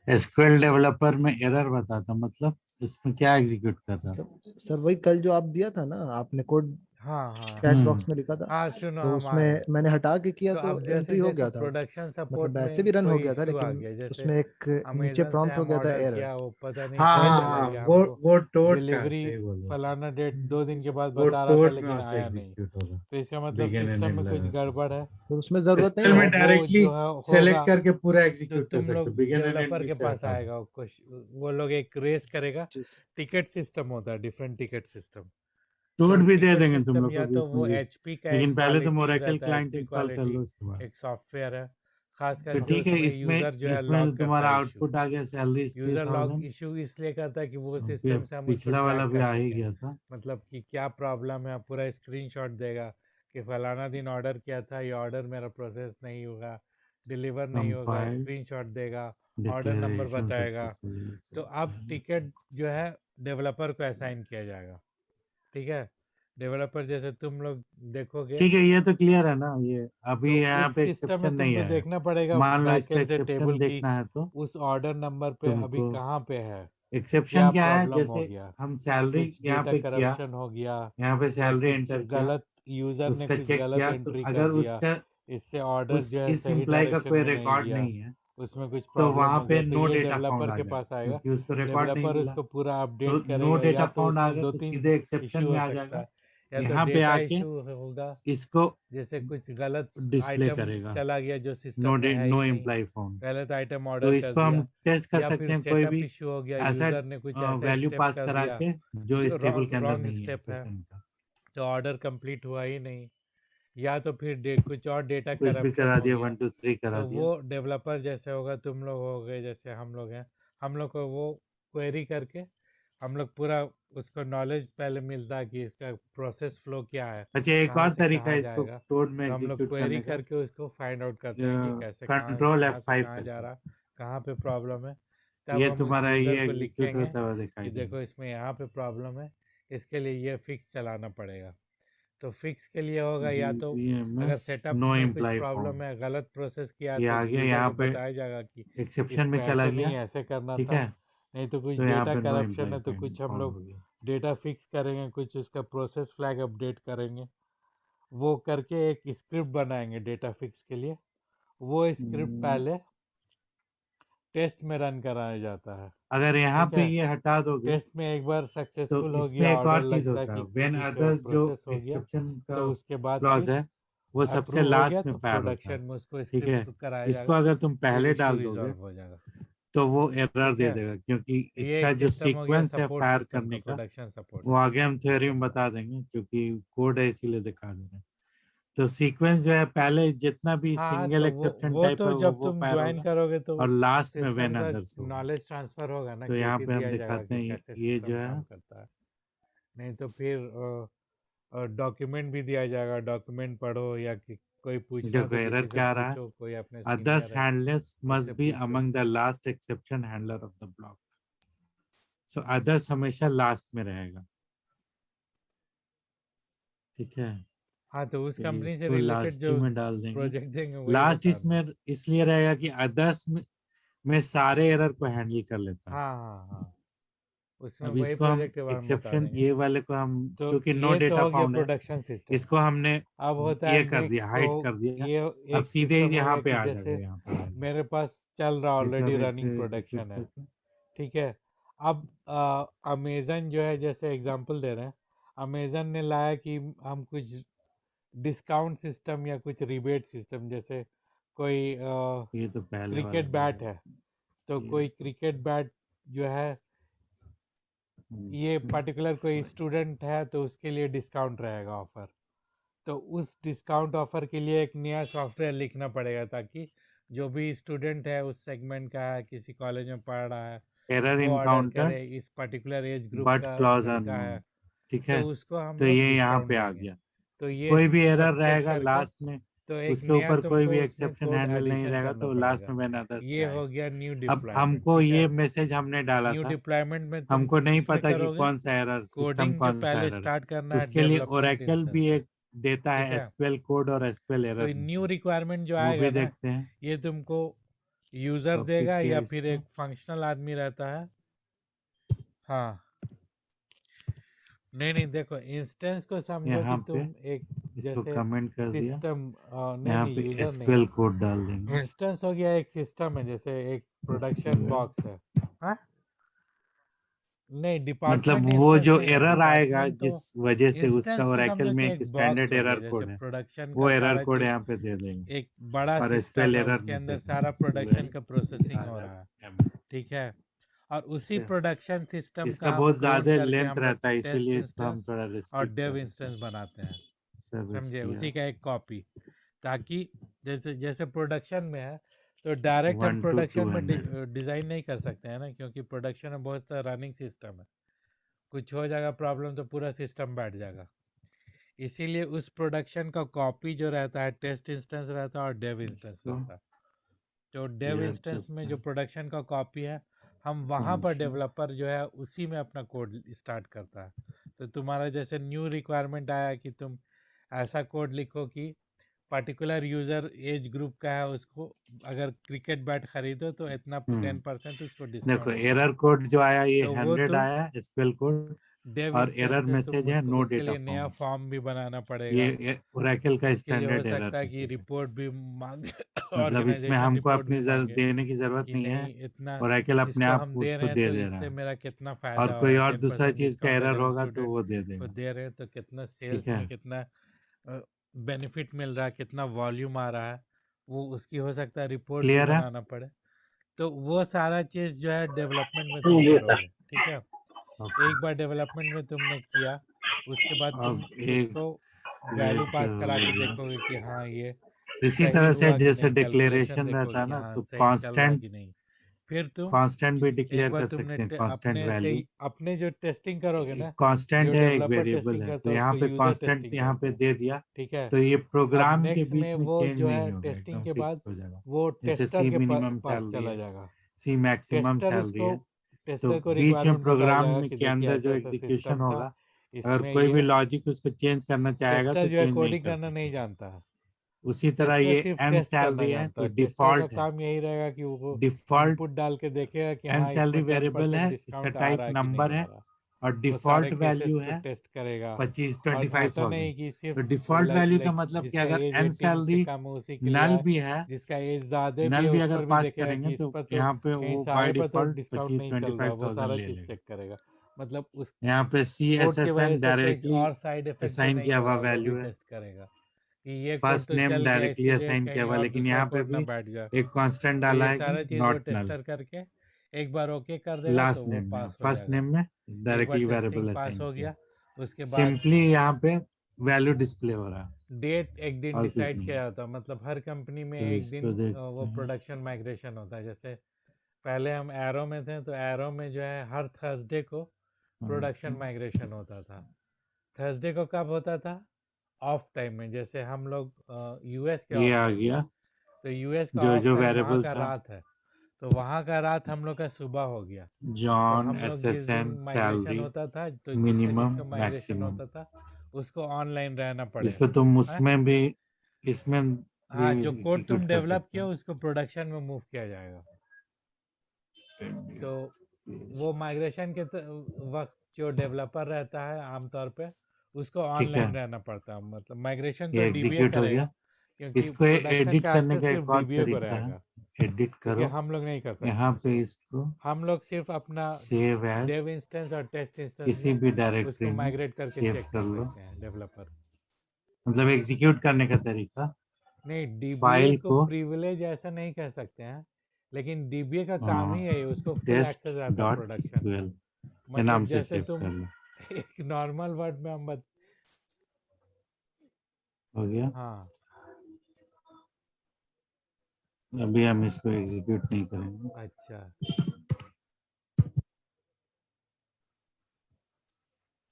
एसक्यूएल डेवलपर में एरर बताता मतलब इसमें क्या एग्जीक्यूट कर रहा? तो सर वही कल जो आप दिया था ना आपने कोड, हाँ हाँ चैट हम्म। बॉक्स में लिखा था। हाँ सुनो तो हम आ रहे हैं। उसमें मैंने हटा के किया तो तो अब जैसे एंट्री हो देखो गया था, प्रोडक्शन सपोर्ट मतलब वैसे में भी रन हो कोई गया था, इश्यू आ लेकिन गया, जैसे उसमें एक नीचे अमेजन से प्रॉम्प्ट हो हम गया था ऑर्डर एरर। किया, वो पता नहीं हाँ कहाँ हाँ चला हाँ, गया वो हमको, वो टोड का है, डिलीवरी सही बोल रहे हो। फलाना डेट 2 दिन के बाद वो बता रहा था टोड में लेकिन उससे आया नहीं। एग्जीक्यूट होगा, तो इसका मतलब बिगिन एंड सिस्टम एंड में कुछ लगा के। गड़बड़ है। तो उसमें जरूरत नहीं एक्सेल में तो है। वो डायरेक्टली जो है सेलेक्ट होगा करके पूरा तो एग्जीक्यूट कर तुम सकते हो, लोग बिगिन एंड डेवलपर एंड के भी से पास हटा दो। आएगा, कुछ वो लोग एक रेस करेगा। जी। टिकट सिस्टम होता है, डिफरेंट टिकट सिस्टम। तो टोड भी दे टिकट देंगे तुम सिस्टम लोग को या भी तो इसमें वो यूज, एचपी का एक लेकिन पहले तुम क्वालिटी ओरेकल रहता है, क्लाइंट एचपी इंस्टॉल कर क्वालिटी लो उसके बाद। एक सॉफ्टवेयर है, खास तो करके ठीक है, उसमें इसमें यूजर जो है इसमें लॉग तो करता तुम्हारा है इशू। आउटपुट आ गया सैलरी यूजर लॉग 3000। इशू इसलिए करता है कि वो सिस्टम से हम उसको पिछला वाला ट्रैक भी कर आ ही सकें, गया था। मतलब कि क्या प्रॉब्लम है, पूरा स्क्रीनशॉट देगा कि फलाना दिन ऑर्डर किया था, ये ऑर्डर मेरा प्रोसेस नहीं होगा, डिलीवर नहीं होगा, कंपाइल्ड, स्क्रीनशॉट देगा, ऑर्डर नंबर डिक्लेरेशन बताएगा। सक्सेसफुली। तो अब टिकट जो है डेवलपर को असाइन किया जाएगा, ठीक है। डेवलपर जैसे तुम लोग देखोगे ठीक है, ये तो क्लियर है ना, ये अभी तो यहाँ उस पे सिस्टम में एक्सेप्शन नहीं तुमको आया। देखना पड़ेगा मान लो इसका बैकएंड से एक्सेप्शन टेबल की देखना है तो उस ऑर्डर नंबर पे अभी तुमको कहाँ पे है, क्या एक्सेप्शन क्या है, प्रॉब्लम हो जैसे गया, हम सैलरी कुछ यहाँ डेटा पे किया, करप्शन हो गया यहाँ पे या सैलरी कुछ एंटर किया, गलत यूज़र ने उसका कुछ चेक गलत किया, तो एंट्री कर अगर दिया, उसका इससे ऑर्डर उस जो है इस सही एम्प्लॉय का डायरेक्शन कोई में नहीं रिकॉर्ड गया, नहीं है, उसमें कुछ तो प्रॉब्लम वहां हो पे गया, तो नो ये डेटा फाउंड डेवलपर आ के जाएगा, पास आएगा। क्योंकि उसको रिकॉर्ड नहीं डेवलपर मिला। उसको पूरा तो अपडेट नो करेगा, डेटा या तो फाउंड आ उसमें गया दो तो तीन सीधे एक्सेप्शन इशू में हो आ सकता जाएगा, है, या तो यहाँ पे डेटा आके इशू होगा, इसको जैसे कुछ गलत डिस्प्ले आइटम करेगा, चला गया जो सिस्टम में है नो ही नहीं, एम्प्लॉय फाउंड। गलत आइटम तो ऑर्डर कर इसको हम दिया, टेस्ट कर या सकते फिर हैं, कोई सेटअप भी इशू हो गया, ऐसा यूज़र ने कुछ ऐसा वैल्यू स्टेप पास कर करा दिया के जो इस जो टेबल के अंदर रॉन्ग नहीं है स्टेप है, एसएसएन का, तो ऑर्डर कंप्लीट हुआ ही नहीं, या तो फिर कुछ और डेटा कुछ भी करप्शन करा हो दिया, गया। 1 2 3 करा तो दिया। वो डेवलपर जैसे होगा, तुम लोग हो गए जैसे हम लोग हैं, हम लोग को वो क्वेरी करके हम लोग पूरा उसको नॉलेज पहले मिलता है कि इसका प्रोसेस फ्लो क्या है, अच्छा, एक कहाँ और से तरीका कहाँ है इसको जाएगा। कोड में तो हम लोग एग्जीक्यूट क्वेरी करने का, करके उसको फाइंड आउट करते हैं कि कैसे कहाँ कंट्रोल कहाँ से F5 कहाँ जा करके। रहा, कहाँ पे प्रॉब्लम है। तब ये हम उस तुम्हारा यूज़र ये को एग्जीक्यूट लिखेंगे होता हुआ दिखाई कि देगा। देखो इसमें यहाँ पे प्रॉब्लम है, इसके लिए ये फिक्स चलाना पड़ेगा। तो फिक्स के लिए होगा, या तो अगर BVMS सेटअप नो में कुछ एम्प्लॉय प्रॉब्लम फाउंड, है, गलत प्रोसेस किया, ये तो आ गया यूज़र यहाँ को पे, बताया जाएगा कि एक्सेप्शन में इसको चला ऐसे नहीं गया, ऐसे करना ठीक था, है। नहीं तो कुछ तो यहाँ डेटा पे नो करप्शन एम्प्लॉय है तो कुछ हम फाउंड लोग हो गया। डेटा फिक्स करेंगे, कुछ उसका प्रोसेस फ्लैग अपडेट करेंगे, वो करके एक स्क्रिप्ट बनाएंगे डेटा फिक्स के लिए। वो स्क्रिप्ट हम्म, पहले टेस्ट में रन कराया जाता है, अगर यहाँ ठीक पे है। ये हटा दोगे टेस्ट में एक बार तो सक्सेसफुल हो इसमें गया, एक ऑर्डर और चीज लगता है होता है, कि व्हेन ठीक है अदर्स जो प्रोसेस हो गया, एक्सेप्शन का तो उसके बाद क्लॉज फिर है वो सबसे अप्रूव हो गया, लास्ट में तो फायर होता है, प्रोडक्शन में उसको ठीक है। स्क्रिप्ट कराया इसको जाएगा, अगर तुम फिर पहले इशू डाल दोगे रिजॉल्व हो जाएगा, तो वो एरर ठीक दे है। देगा, क्योंकि ये इसका एक जो सिस्टम हो गया सीक्वेंस है सपोर्ट फायर सिस्टम का, करने का, प्रोडक्शन सपोर्ट वो आगे हम थ्योरी सिस्टम में का। बता देंगे, क्योंकि कोड है इसीलिए दिखा दे रहे हैं। तो सीक्वेंस जो है, पहले जितना भी हाँ सिंगल तो एक्सेप्शन वो टाइप तो है जब वो तुम फायर ज्वाइन होगा, करोगे तो और लास्ट में सिस्टम व्हेन का अदर्स होगा। नॉलेज ट्रांसफर होगा ना, तो कि यहाँ भी पे हम दिया जाएगा दिखाते कि हैं कैसे ये जो सिस्टम है, काम करता है। नहीं तो फिर डॉक्यूमेंट भी दिया जाएगा, डॉक्यूमेंट पढ़ो, या कि कोई पूछना है देखो तो एरर किसी से क्या आ रहा है, पूछो, कोई अपने others सीनियर है handlers उससे must be पूछो। among the last exception handler of the block। so others हमेशा लास्ट में रहेगा, ठीक है। हाँ तो उस तो कंपनी से इसको रिलेटेड लास्ट ही जो में डाल देंगे। प्रोजेक्ट देंगे वही लास्ट बता रहा हूँ। इसमें इसलिए रहेगा कि अदर्स में सारे एरर को हैंडल कर लेता है। हाँ हाँ हाँ, उसमें अब वही इसको हम प्रोजेक्ट के बारे में बता एक्सेप्शन देंगे। ये वाले को हम, तो क्योंकि नो ये तो डेटा हो गया फाउंड है, प्रोडक्शन सिस्टम। इसको हमने अब होता है ये कर नेक्स्ट दिया, को, हाइड कर दिया। ये अब एक सीधे सिस्टम ही हो यहाँ गया पे कि आ जैसे जाएगा, यहाँ पे मेरे पास चल रहा देखो ऑलरेडी अब रनिंग इसे एग्जीक्यूट प्रोडक्शन है, करके। ठीक है। अब अमेजन जो है, जैसे एग्जांपल दे रहे हैं, अमेजन ने लाया कि हम कुछ डिस्काउंट सिस्टम या कुछ रिबेट सिस्टम, जैसे कोई ये तो पहले वाला क्रिकेट बैट है, तो कोई क्रिकेट बैट जो है, ये पर्टिकुलर कोई स्टूडेंट है तो उसके लिए डिस्काउंट रहेगा ऑफर। तो उस डिस्काउंट ऑफर के लिए एक नया सॉफ्टवेयर लिखना पड़ेगा, ताकि जो भी स्टूडेंट है उस सेगमेंट का है, किसी कॉलेज में पढ़ रहा है, एरर वो ऑर्डर इनकाउंटर करे, इस पर्टिकुलर एज ग्रुप बट का क्लॉज लड़का अननोन, है, ठीक है। तो उसको हम तो लोग ये यहाँ डिस्काउंट पे आ देंगे। गया, तो ये कोई भी एरर सब चेक रहेगा करके लास्ट में, तो एक उसके नया ऊपर कोई भी तुमको उसमें एक्सेप्शन कोड हैंडल नहीं एडिशन रहेगा, करना तो लास्ट पड़ेगा। में व्हेन अदर्स पे ये हो आएगा। गया न्यू अब डिप्लॉयमेंट, हमको ठीक है। ये मैसेज हमने डाला न्यू था, डिप्लॉयमेंट में तुम हमको नहीं किस में पता कि करोगे, कौन सा एरर, सिस्टम कोडिंग जो कौन सा पहले एरर है। स्टार्ट करना है उसके लिए डेवलपमेंट ओरेकल भी इंस्टेंस से, एक देता ठीक है है। एसक्यूएल कोड और एसक्यूएल तो एरर न्यू मैसेज, रिक्वायरमेंट जो वो आएगा भी ना, देखते हैं। ये तुमको यूज़र कॉपी देगा किया या फिर इसको, एक फंक्शनल आदमी रहता है। हाँ नहीं देखो इंस्टेंस को समझो कि यहाँ पे तुम एक इसको जैसे कमेंट कर दिया, सिस्टम यहाँ नहीं पे यूजर नहीं एसक्यूएल कोड डाल देंगे। इंस्टेंस हो गया एक सिस्टम है जैसे एक प्रोडक्शन SQL बॉक्स है हाँ नहीं मतलब डिपार्टमेंट वो इंस्टेंस जो नहीं है एरर आएगा डिपार्टमेंट तो जिस वजह से उसका इंस्टेंस को ओरेकल समझो में कि एक एक स्टैंडर्ड बॉक्स हो गया एरर जैसे कोड है, प्रोडक्शन वो का एरर सारा कोड चीज यहाँ पे दे देंगे एक बड़ा और सिस्टम एसक्यूएल है एरर उसके अंदर मैसेज सारा प्रोडक्शन का प्रोसेसिंग हो रहा है ठीक है और उसी प्रोडक्शन सिस्टम इसका का हम बहुत क्लोन ज्यादा करके लेंथ हम लोग रहता है, टेस्ट इसीलिए इसको हम इंस्टेंस थोड़ा और रिस्ट्रिक्ट डेव कर इंस्टेंस बनाते हैं सर्विस समझे टियर उसी का एक कॉपी ताकि जैसे जैसे प्रोडक्शन में है तो डायरेक्ट हम 1 to प्रोडक्शन में 200 डिज़ाइन नहीं कर सकते हैं ना क्योंकि प्रोडक्शन में बहुत सारा रनिंग सिस्टम है कुछ हो जाएगा प्रॉब्लम तो पूरा सिस्टम बैठ जाएगा इसीलिए उस प्रोडक्शन का कॉपी जो रहता है टेस्ट इंस्टेंस रहता है और डेव इंस्टेंस इसको रहता है तो डेव clear इंस्टेंस में करते जो हैं। प्रोडक्शन का कॉपी है हम वहाँ पर Function, डेवलपर जो है उसी में अपना कोड स्टार्ट करता है तो तुम्हारा जैसे न्यू रिक्वायरमेंट आया कि तुम ऐसा कोड लिखो कि पर्टिकुलर यूज़र एज ग्रुप का है उसको अगर क्रिकेट बैट खरीदो तो इतना 10% उसको देखो डिस्काउंट मिले एरर कोड जो आया ये तो वो 100 तुम आया एसक्यूएल कोड डेव और इंस्टेंस एरर से तुम मैसेज है उसको नो उसके डेटा लिए नया फाउंड। फॉर्म भी बनाना पड़ेगा ये ओरेकल का उसके लिए हो स्टैंडर्ड एरर सकता है कि मैसेज है, रिपोर्ट भी मांगे मतलब इसमें ऑर्गेनाइजेशन हमको रिपोर्ट भी अपनी मांगे देने की जरूरत कि नहीं है, नहीं इतना ओरेकल अपने इसको आप हम दे उसको रहे हैं दे तो दे रहा इससे है। मेरा कितना और फ़ायदा हो कोई रहा है और दूसरा 10% चीज का डिस्काउंट एरर अगर होगा तो स्टूडेंट वो दे को देगा, दे रहे हैं तो कितना ठीक सेल्स है। में कितना बेनिफिट मिल रहा है कितना वॉल्यूम आ रहा है वो उसकी हो सकता है रिपोर्ट भी क्लियर है? बनाना पड़े तो वो सारा चीज़ जो है डेवलपमेंट में तुम जी सर। करोगे ठीक है एक बार डेवलपमेंट में तुमने किया उसके बाद तुम अब एक उसको ये वैल्यू जो पास करा हो के गया, देखोगे कि हाँ ये इसी सही तरह से हुआ कि जैसे नहीं कैलकुलेशन डिक्लेरेशन रहता देखोगे है कि ना, हाँ तो सही चल रहा है कि नहीं फिर तुम कांस्टेंट भी एक डिक्लेयर बार कर तुमने सकते हैं, कांस्टेंट अपने से वैल्यू। ही अपने जो टेस्टिंग करोगे एक ना जो कांस्टेंट है एक डेवलपर वेरिएबल टेस्टिंग है, करता तो है यहाँ उसको पे यूज़र कांस्टेंट टेस्टिंग यहाँ कहते पे हैं दे दिया, ठीक है तो ये अब प्रोग्राम के नेक्स्ट बीच में में वो चेंज जो नहीं है होगा, टेस्टिंग एकदम के फिक्स बाद हो जाएगा। वो जैसे टेस्टर सी के मिनिमम पास सैलरी चला है, जाएगा सी मैक्सिमम टेस्टर सैलरी उसको है, तो टेस्टर को बीच में रिक्वायरमेंट बताया प्रोग्राम जाएगा में कि के देखिए अंदर ऐसा जो ऐसा एग्जीक्यूशन सिस्टम था होगा, अगर इसमें कोई भी ये लॉजिक उसको चेंज करना चाहेगा टेस्टर तो जो है चेंज नहीं कोडिंग कर करना नहीं सकता। जानता है उसी तरह टेस्टर ये सिर्फ एन टेस्ट करना सैलरी है जानता तो है टेस्टर का डिफॉल्ट है, काम यही रहेगा कि वो डिफॉल्ट इनपुट डाल के देखेगा कि एन हाँ सैलरी इसमें वेरिएबल 10% है, इसका डिस्काउंट आ टाइप रहा है कि नहीं नंबर आ है, रहा और वो सारे डिफॉल्ट वैल्यू केसेस को है टेस्ट करेगा 25 और ऐसा 25,000। नहीं कि सिर्फ तो डिफॉल्ट वैल्यू का लाइक मतलब कि जिसका अगर एज एन 18 से सैलरी कम है उसी के लिए नल आए भी है, जिसका एज ज़्यादा भी नल है भी उस अगर पर भी पास देखेगा करेंगे कि इस तो पर तो यहाँ पे कहीं वो बाय सारे पर तो डिफॉल्ट डिस्काउंट 25 नहीं चल रहा वो 25,000 सारा ले चीज़ लेगा। चेक करेगा मतलब उस यहाँ पे सी एस कोड की एस वजह एन से कोई डायरेक्टली और साइड इफेक्ट तो असाइन नहीं किया हो हुआ रहा वो भी वैल्यू है, टेस्ट करेगा कि ये कोड फर्स्ट तो नेम चल गया डायरेक्टली इसकी जगह असाइन किया कहीं हुआ, और लेकिन दूसरा यहाँ पे कोड ना भी बैठ जाए एक कांस्टेंट तो डाला ये है कि सारा चीज़ वो नॉट नल। टेस्टर करके एक बार ओके कर देगा तो लास्ट वो नेम में, पास हो फर्स्ट जाएगा नेम में एक बार directly testing variable pass assign हो किया, गया उसके बाद सिंपली यहाँ पे वैल्यू डिस्प्ले हो रहा है डेट एक दिन और कुछ डिसाइड नहीं। किया जाता है मतलब हर कंपनी में तो एक दिन इसको देखते वो हैं, प्रोडक्शन माइग्रेशन होता है जैसे पहले हम एरो में थे तो एरो में जो है हर थर्सडे को प्रोडक्शन माइग्रेशन होता था थर्सडे को कब होता था ऑफ टाइम में जैसे हम लोग यूएस के ये ऑफ आ टाइम गया में तो यूएस का जो ऑफ जो टाइम वहाँ वेरिएबल का था, रात है तो वहाँ का रात हम लोग का सुबह हो गया तो जॉन हम लोग जिस दिन एसएसएन माइग्रेशन सैलरी होता था तो जिसका मिनिमम जिसका माइग्रेशन मैक्सिमम, होता था उसको ऑनलाइन रहना इसको पड़ेगा तुम है उसमें भी इसमें भी हाँ जो कोड तुम एग्जीक्यूट कर डेवलप सकते किया हो। उसको प्रोडक्शन में मूव किया जाएगा तो वो माइग्रेशन के वक्त जो डेवलपर रहता है आमतौर पे उसको ठीक है, ऑनलाइन रहना पड़ता है मतलब माइग्रेशन तो ये डीबीए एग्जीक्यूट हो करेगा गया। क्योंकि इसको प्रोडक्शन एडिट का करने एक्सेस का सिर्फ एक और डीबीए को तरीका है, रहेगा एडिट क्योंकि करो, हम लोग नहीं कर सकते यहाँ हैं पे उसको इसको हम लोग सिर्फ अपना सेव एज डेव इंस्टेंस और टेस्ट इंस्टेंस किसी में भी उसको डायरेक्टरी में माइग्रेट करके सेव चेक कर कर लो, सकते हैं डेवलपर मतलब एग्जीक्यूट करने का तरीका, नहीं डीबीए फाइल को को प्रिविलेज ऐसा नहीं कह सकते हैं लेकिन डीबीए का काम ही है उसको फुल टेस्ट एक्सेस रहता है डॉट प्रोडक्शन में एसक्यूएल के नाम मतलब से जैसे सेव तुम कर लो। एक नॉर्मल वर्ड में हम हो गया, हाँ अभी हम इसको एग्जीक्यूट नहीं करेंगे। अच्छा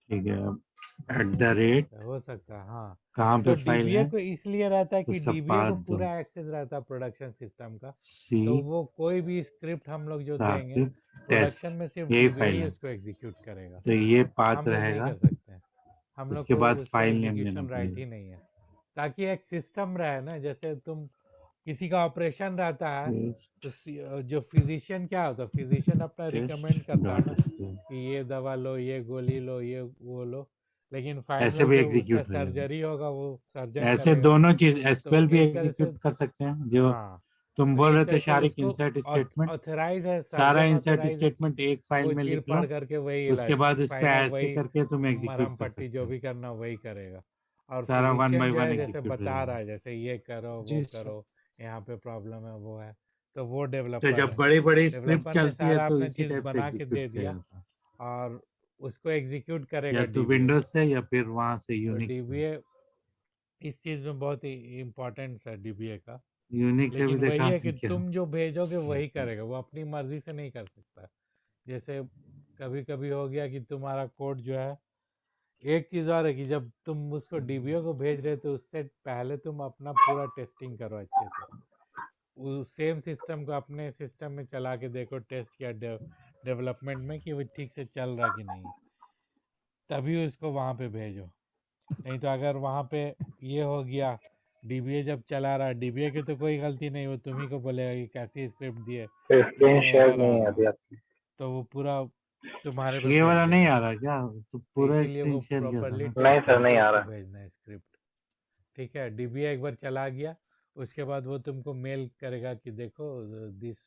ठीक है, अब एट द रेट अच्छा हो सकता है हाँ कहाँ तो पे फाइल डीबीए है, को इसलिए रहता है कि उसका डीबीए को पाथ दो, पूरा एक्सेस रहता है प्रोडक्शन सिस्टम का सी तो वो कोई भी स्क्रिप्ट हम लोग जो देंगे ट्रैफिक प्रोडक्शन टेस्ट, में सिर्फ यही डीबीए फाइल ही है, उसको एग्जीक्यूट करेगा तो ये पाथ हम लोग नहीं रहेगा, कर सकते हैं हम लोग उसके को बाद उसका फाइल नेम देना एग्जीक्यूशन राइट ही पड़ेगा। नहीं है ताकि एक सिस्टम रहे ना जैसे तुम किसी का ऑपरेशन रहता है Paste, तो जो फिजिशियन क्या होता है, फिजिशियन अपना test रिकमेंड करता है dot ना SQL. कि ये दवा लो, ये गोली लो, ये वो लो, लेकिन फाइनल ऐसे भी जो उसका एग्जीक्यूट हो जाएगा। सर्जरी होगा वो सर्जन ऐसे करेगा। दोनों चीज तो एसक्यूएल भी एक तरह से एग्जीक्यूट कर सकते हैं। जो हाँ, तुम तो बोल एक रहे थे तरह से शारिक उसको इंसर्ट स्टेटमेंट, ऑथराइज है, सारा सर्जन इंसर्ट ऑथराइज है, स्टेटमेंट एक फाइल वो में चीर लिख लो, पाड़ करके वही उसके इलाज बाद उस पे फाइनल ऐसे वही करके तुम एग्जीक्यूट मरहम कर पट्टी सकते जो हो। भी करना वही करेगा। और सारा 1 फिजिशियन बाय जो 1 है जैसे एग्जीक्यूट हो बता रहा जाएगा। है, जैसे ये करो वो जी सर। करो, यहाँ पे प्रॉब्लम है वो है, तो वो तो डेवलपर जब है। बड़ी बड़ी स्क्रिप्ट डेवलपर ने चलती है सारा तो अपना इसी चीज टाइप से बना के एग्जीक्यूट दे किया दिया जाता है, और उसको एग्जीक्यूट करेगा या तो डीबीए। विंडोज से या फिर वहां से तो यूनिक्स से। डीबीए इस चीज में बहुत ही इम्पोर्टेंस है डीबीए का। यूनिक्स से भी लेकिन वही देखा है कि क्या। तुम जो भेजोगे वही करेगा, वो अपनी मर्जी से नहीं कर सकता। जैसे कभी कभी हो गया कि तुम्हारा कोड जो है, एक चीज और है कि जब तुम उसको डीबीओ को भेज रहे हो तो उससे पहले तुम अपना पूरा टेस्टिंग करो अच्छे से। उस सेम सिस्टम को अपने सिस्टम में चला के देखो, टेस्ट किया डेवलपमेंट में कि वो ठीक से चल रहा कि नहीं, तभी उसको वहाँ पे भेजो। नहीं तो अगर वहाँ पे ये हो गया, डीबीए जब चला रहा, डीबीए की तो कोई गलती नहीं, वो तुम्ही को बोलेगा कि कैसी स्क्रिप्ट दिए, तो स्क्रीन इसमें शेयर एरर आ नहीं रहा आती है, आपकी। तो वो पूरा तुम्हारे पे ये फेंक वाला नहीं देगा। आ रहा क्या, तो तो पूरा इसीलिए स्क्रीन वो शेयर किया था प्रॉपरली ना। नहीं टेस्ट सर, नहीं करके आ उसको रहा। भेजना है स्क्रिप्ट। ठीक है, डीबीए एक बार चला गया, उसके बाद वो तुमको मेल करेगा कि देखो this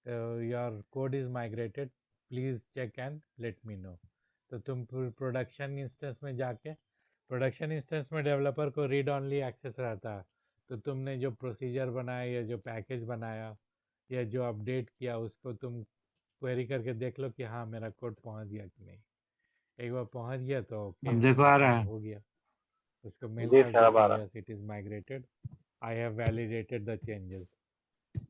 your code is migrated, please check and let me know. तो तुम प्रोडक्शन इंस्टेंस में जाके, प्रोडक्शन इंस्टेंस में डेवलपर को रीड ऑनली एक्सेस रहता है, तो तुमने जो प्रोसीजर बनाया या जो पैकेज बनाया या जो अपडेट किया उसको तुम क्वेरी करके देख लो कि हाँ मेरा कोड पहुंच गया कि नहीं। एक बार पहुंच गया तो ओके अब है, देखो आ तो रहा है। हो गया। उसको मेल जी कर सर, दो अब आ कि रहा। Yes it is migrated, I have validated the changes,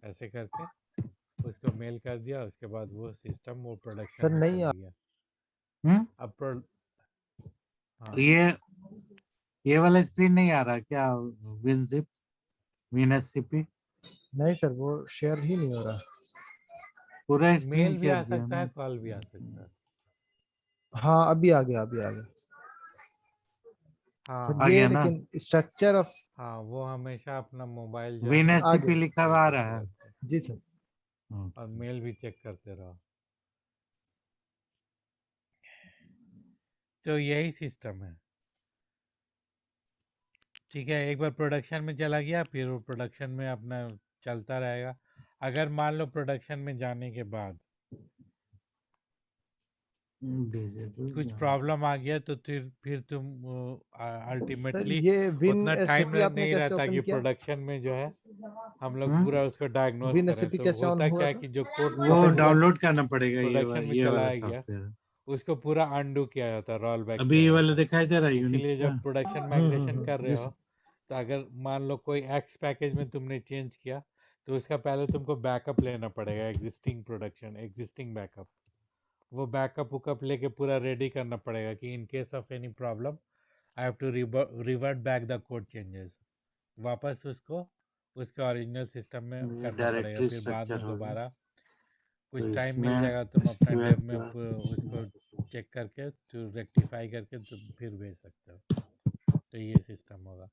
ऐसे करके उसको मेल कर दिया। उसके बाद वो सिस्टम वो प्रोडक्शन सर में नहीं चला गया। हम्म अब हाँ ये वाला स्क्रीन नहीं आ रहा क्या, विनजिप विनएससीपी नहीं सर, वो शेयर ही नहीं हो रहा। पूरा स्क्रीन मेल भी शेयर आ किया सकता है, ना। कॉल भी आ सकता है। हाँ अभी आ गया, अभी आ गया हाँ सर। आ ये गया ना। लेकिन स्ट्रक्चर ऑफ हाँ, वो हमेशा अपना मोबाइल जो है ना आ विनएससीपी गया। लिखा ये हुआ आ करते रहा है। रहते हैं, जी सर। और मेल भी चेक करते रहो। तो यही सिस्टम है। ठीक है, एक बार प्रोडक्शन में चला गया, फिर वो प्रोडक्शन में अपना चलता रहेगा। अगर मान लो प्रोडक्शन में जाने के बाद कुछ प्रॉब्लम आ गया तो फिर तुम सर अल्टीमेटली ये विन उतना टाइम एसएपी आपने नहीं कैसे रहता ओपन कि किया? प्रोडक्शन में जो है हम लोग हम्म? पूरा उसको डायग्नोस विन करें। एसएपी तो कैसे ऑन होता हुआ क्या है था, कि जो कोड वो ओपन किया? डाउनलोड करना पड़ेगा, प्रोडक्शन में ये वाला चलाया गया, सॉफ्टवेयर। उसको पूरा अनडू किया जाता है, रोल बैक अभी किया ये जाता वाला है। दिखाई दे रहा है यूनिक्स इसीलिए का। जब प्रोडक्शन माइग्रेशन कर रहे जी हो, सर। तो अगर मान लो कोई एक्स पैकेज में तुमने चेंज किया, तो उसका पहले तुमको बैकअप लेना पड़ेगा, एग्जिस्टिंग प्रोडक्शन एग्जिस्टिंग बैकअप। वो बैकअप वुकअप लेके पूरा रेडी करना पड़ेगा कि in case of any problem I have to revert back the code changes, वापस उसको उसके ओरिजिनल सिस्टम में ये करना पड़ेगा। डायरेक्टरी फिर बाद स्ट्रक्चर में हो गया। दोबारा तो कुछ टाइम मिल इसमें जाएगा, तुम अपना SQL डेव में उसको चेक करके तो रेक्टिफाई करके तुम फिर भेज सकते हो। तो ये सिस्टम होगा।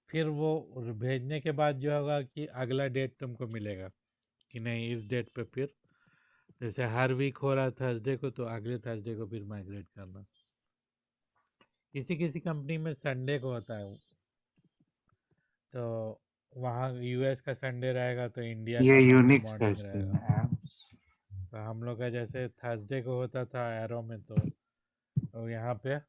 फिर वो भेजने के बाद जो होगा कि अगला डेट तुमको मिलेगा कि नहीं इस डेट पे फिर, जैसे हर वीक हो रहा है थर्सडे को, तो अगले थर्सडे को फिर माइग्रेट करना। किसी किसी कंपनी में संडे को होता है, तो वहाँ यूएस का संडे रहेगा तो इंडिया ये का मंडे यूनिक्स का मॉर्निंग स्क्रीन रहेगा। है। तो हम लोग का जैसे थर्सडे को होता था एरो में, तो यहाँ पे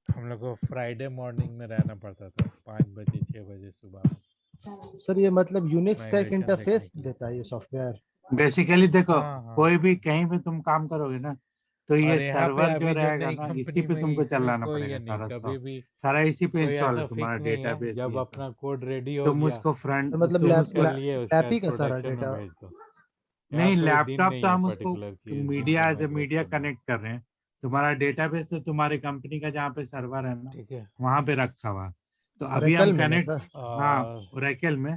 हम लोग को फ्राइडे मॉर्निंग में रहना पड़ता था, 5 बजे 6 बजे सुबह में, सर ये मतलब यूनिक्स का एक माइग्रेशन देखने इंटरफेस के लिए। देता है ये सॉफ्टवेयर। बेसिकली देखो, हाँ हाँ। कोई भी कहीं पे तुम काम करोगे ना, तो ये और यहाँ पे सर्वर जो अभी जो रहेगा नई ना, इसी कंपनी पे में तुमको इसमें चलाना कोई ये पड़ेगा। नहीं, सारा कभी भी सारा इसी पे कोई इंस्टॉल है, ऐसा तुम्हारा फिक्स नहीं है। डेटाबेस जब ये सब। अपना कोड रेडी हो तुम गया, उसको तो फ्रंट मतलब तुम टेस्ट उसको कर लिए, उसके लैप बाद ही का सारा प्रोडक्शन में डेटा। भेज दो। यहाँ नहीं, कोई दिन लैपटॉप नहीं तो है हम उसको पर्टिकुलर कि इस दिन मीडिया को एज ए माइग्रेट मीडिया करना है। कनेक्ट कर रहे हैं। तुम्हारा डेटाबेस तो तुम्हारे कंपनी का जहाँ पे सर्वर है ना, ठीक है। वहां पे रखा हुआ। तो अभी ओरेकल हम में ना कनेक्ट, सर? हाँ और ओरेकल में।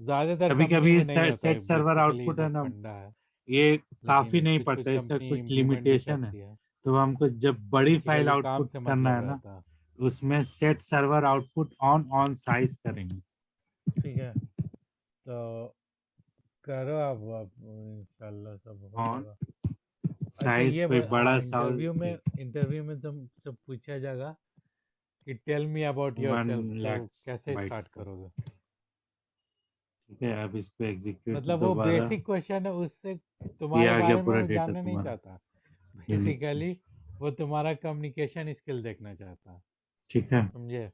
ज्यादातर कभी कंपनी कभी में नहीं होता सेट है, सर्वर बेसिकली आउटपुट है सब ना, फंडा है, ये काफी लेकिन नहीं कुछ कुछ पड़ता, इसका कंपनी कुछ इम्प्लीमेंट भी लिमिटेशन है, करती है। तो हमको जब बड़ी फाइल बेसिकली काम आउटपुट से करना है मतलब ना, रहता है। उसमें set server output on size करेंगे। ठीक है, तो करो अब इंशाल्लाह सब हो ऑन जाएगा। अच्छा साइज ये कोई बड़ा हाँ, सा इंटरव्यू में तुम सब पूछा जाएगा कि टेल मी अबाउट 1 योरसेल्फ, तो लाख कैसे बाइट्स स्टार्ट का। करोगे? ठीक है, अब इसको एग्जीक्यूट मतलब वो दोबारा बेसिक क्वेश्चन है, उससे ये तुम्हारे आ गया बारे में पूरा वो डेटा जानना नहीं तुम्हारा चाहता। यूनिक से। बेसिकली वो तुम्हारा कम्युनिकेशन स्किल देखना चाहता है, ठीक है, समझे?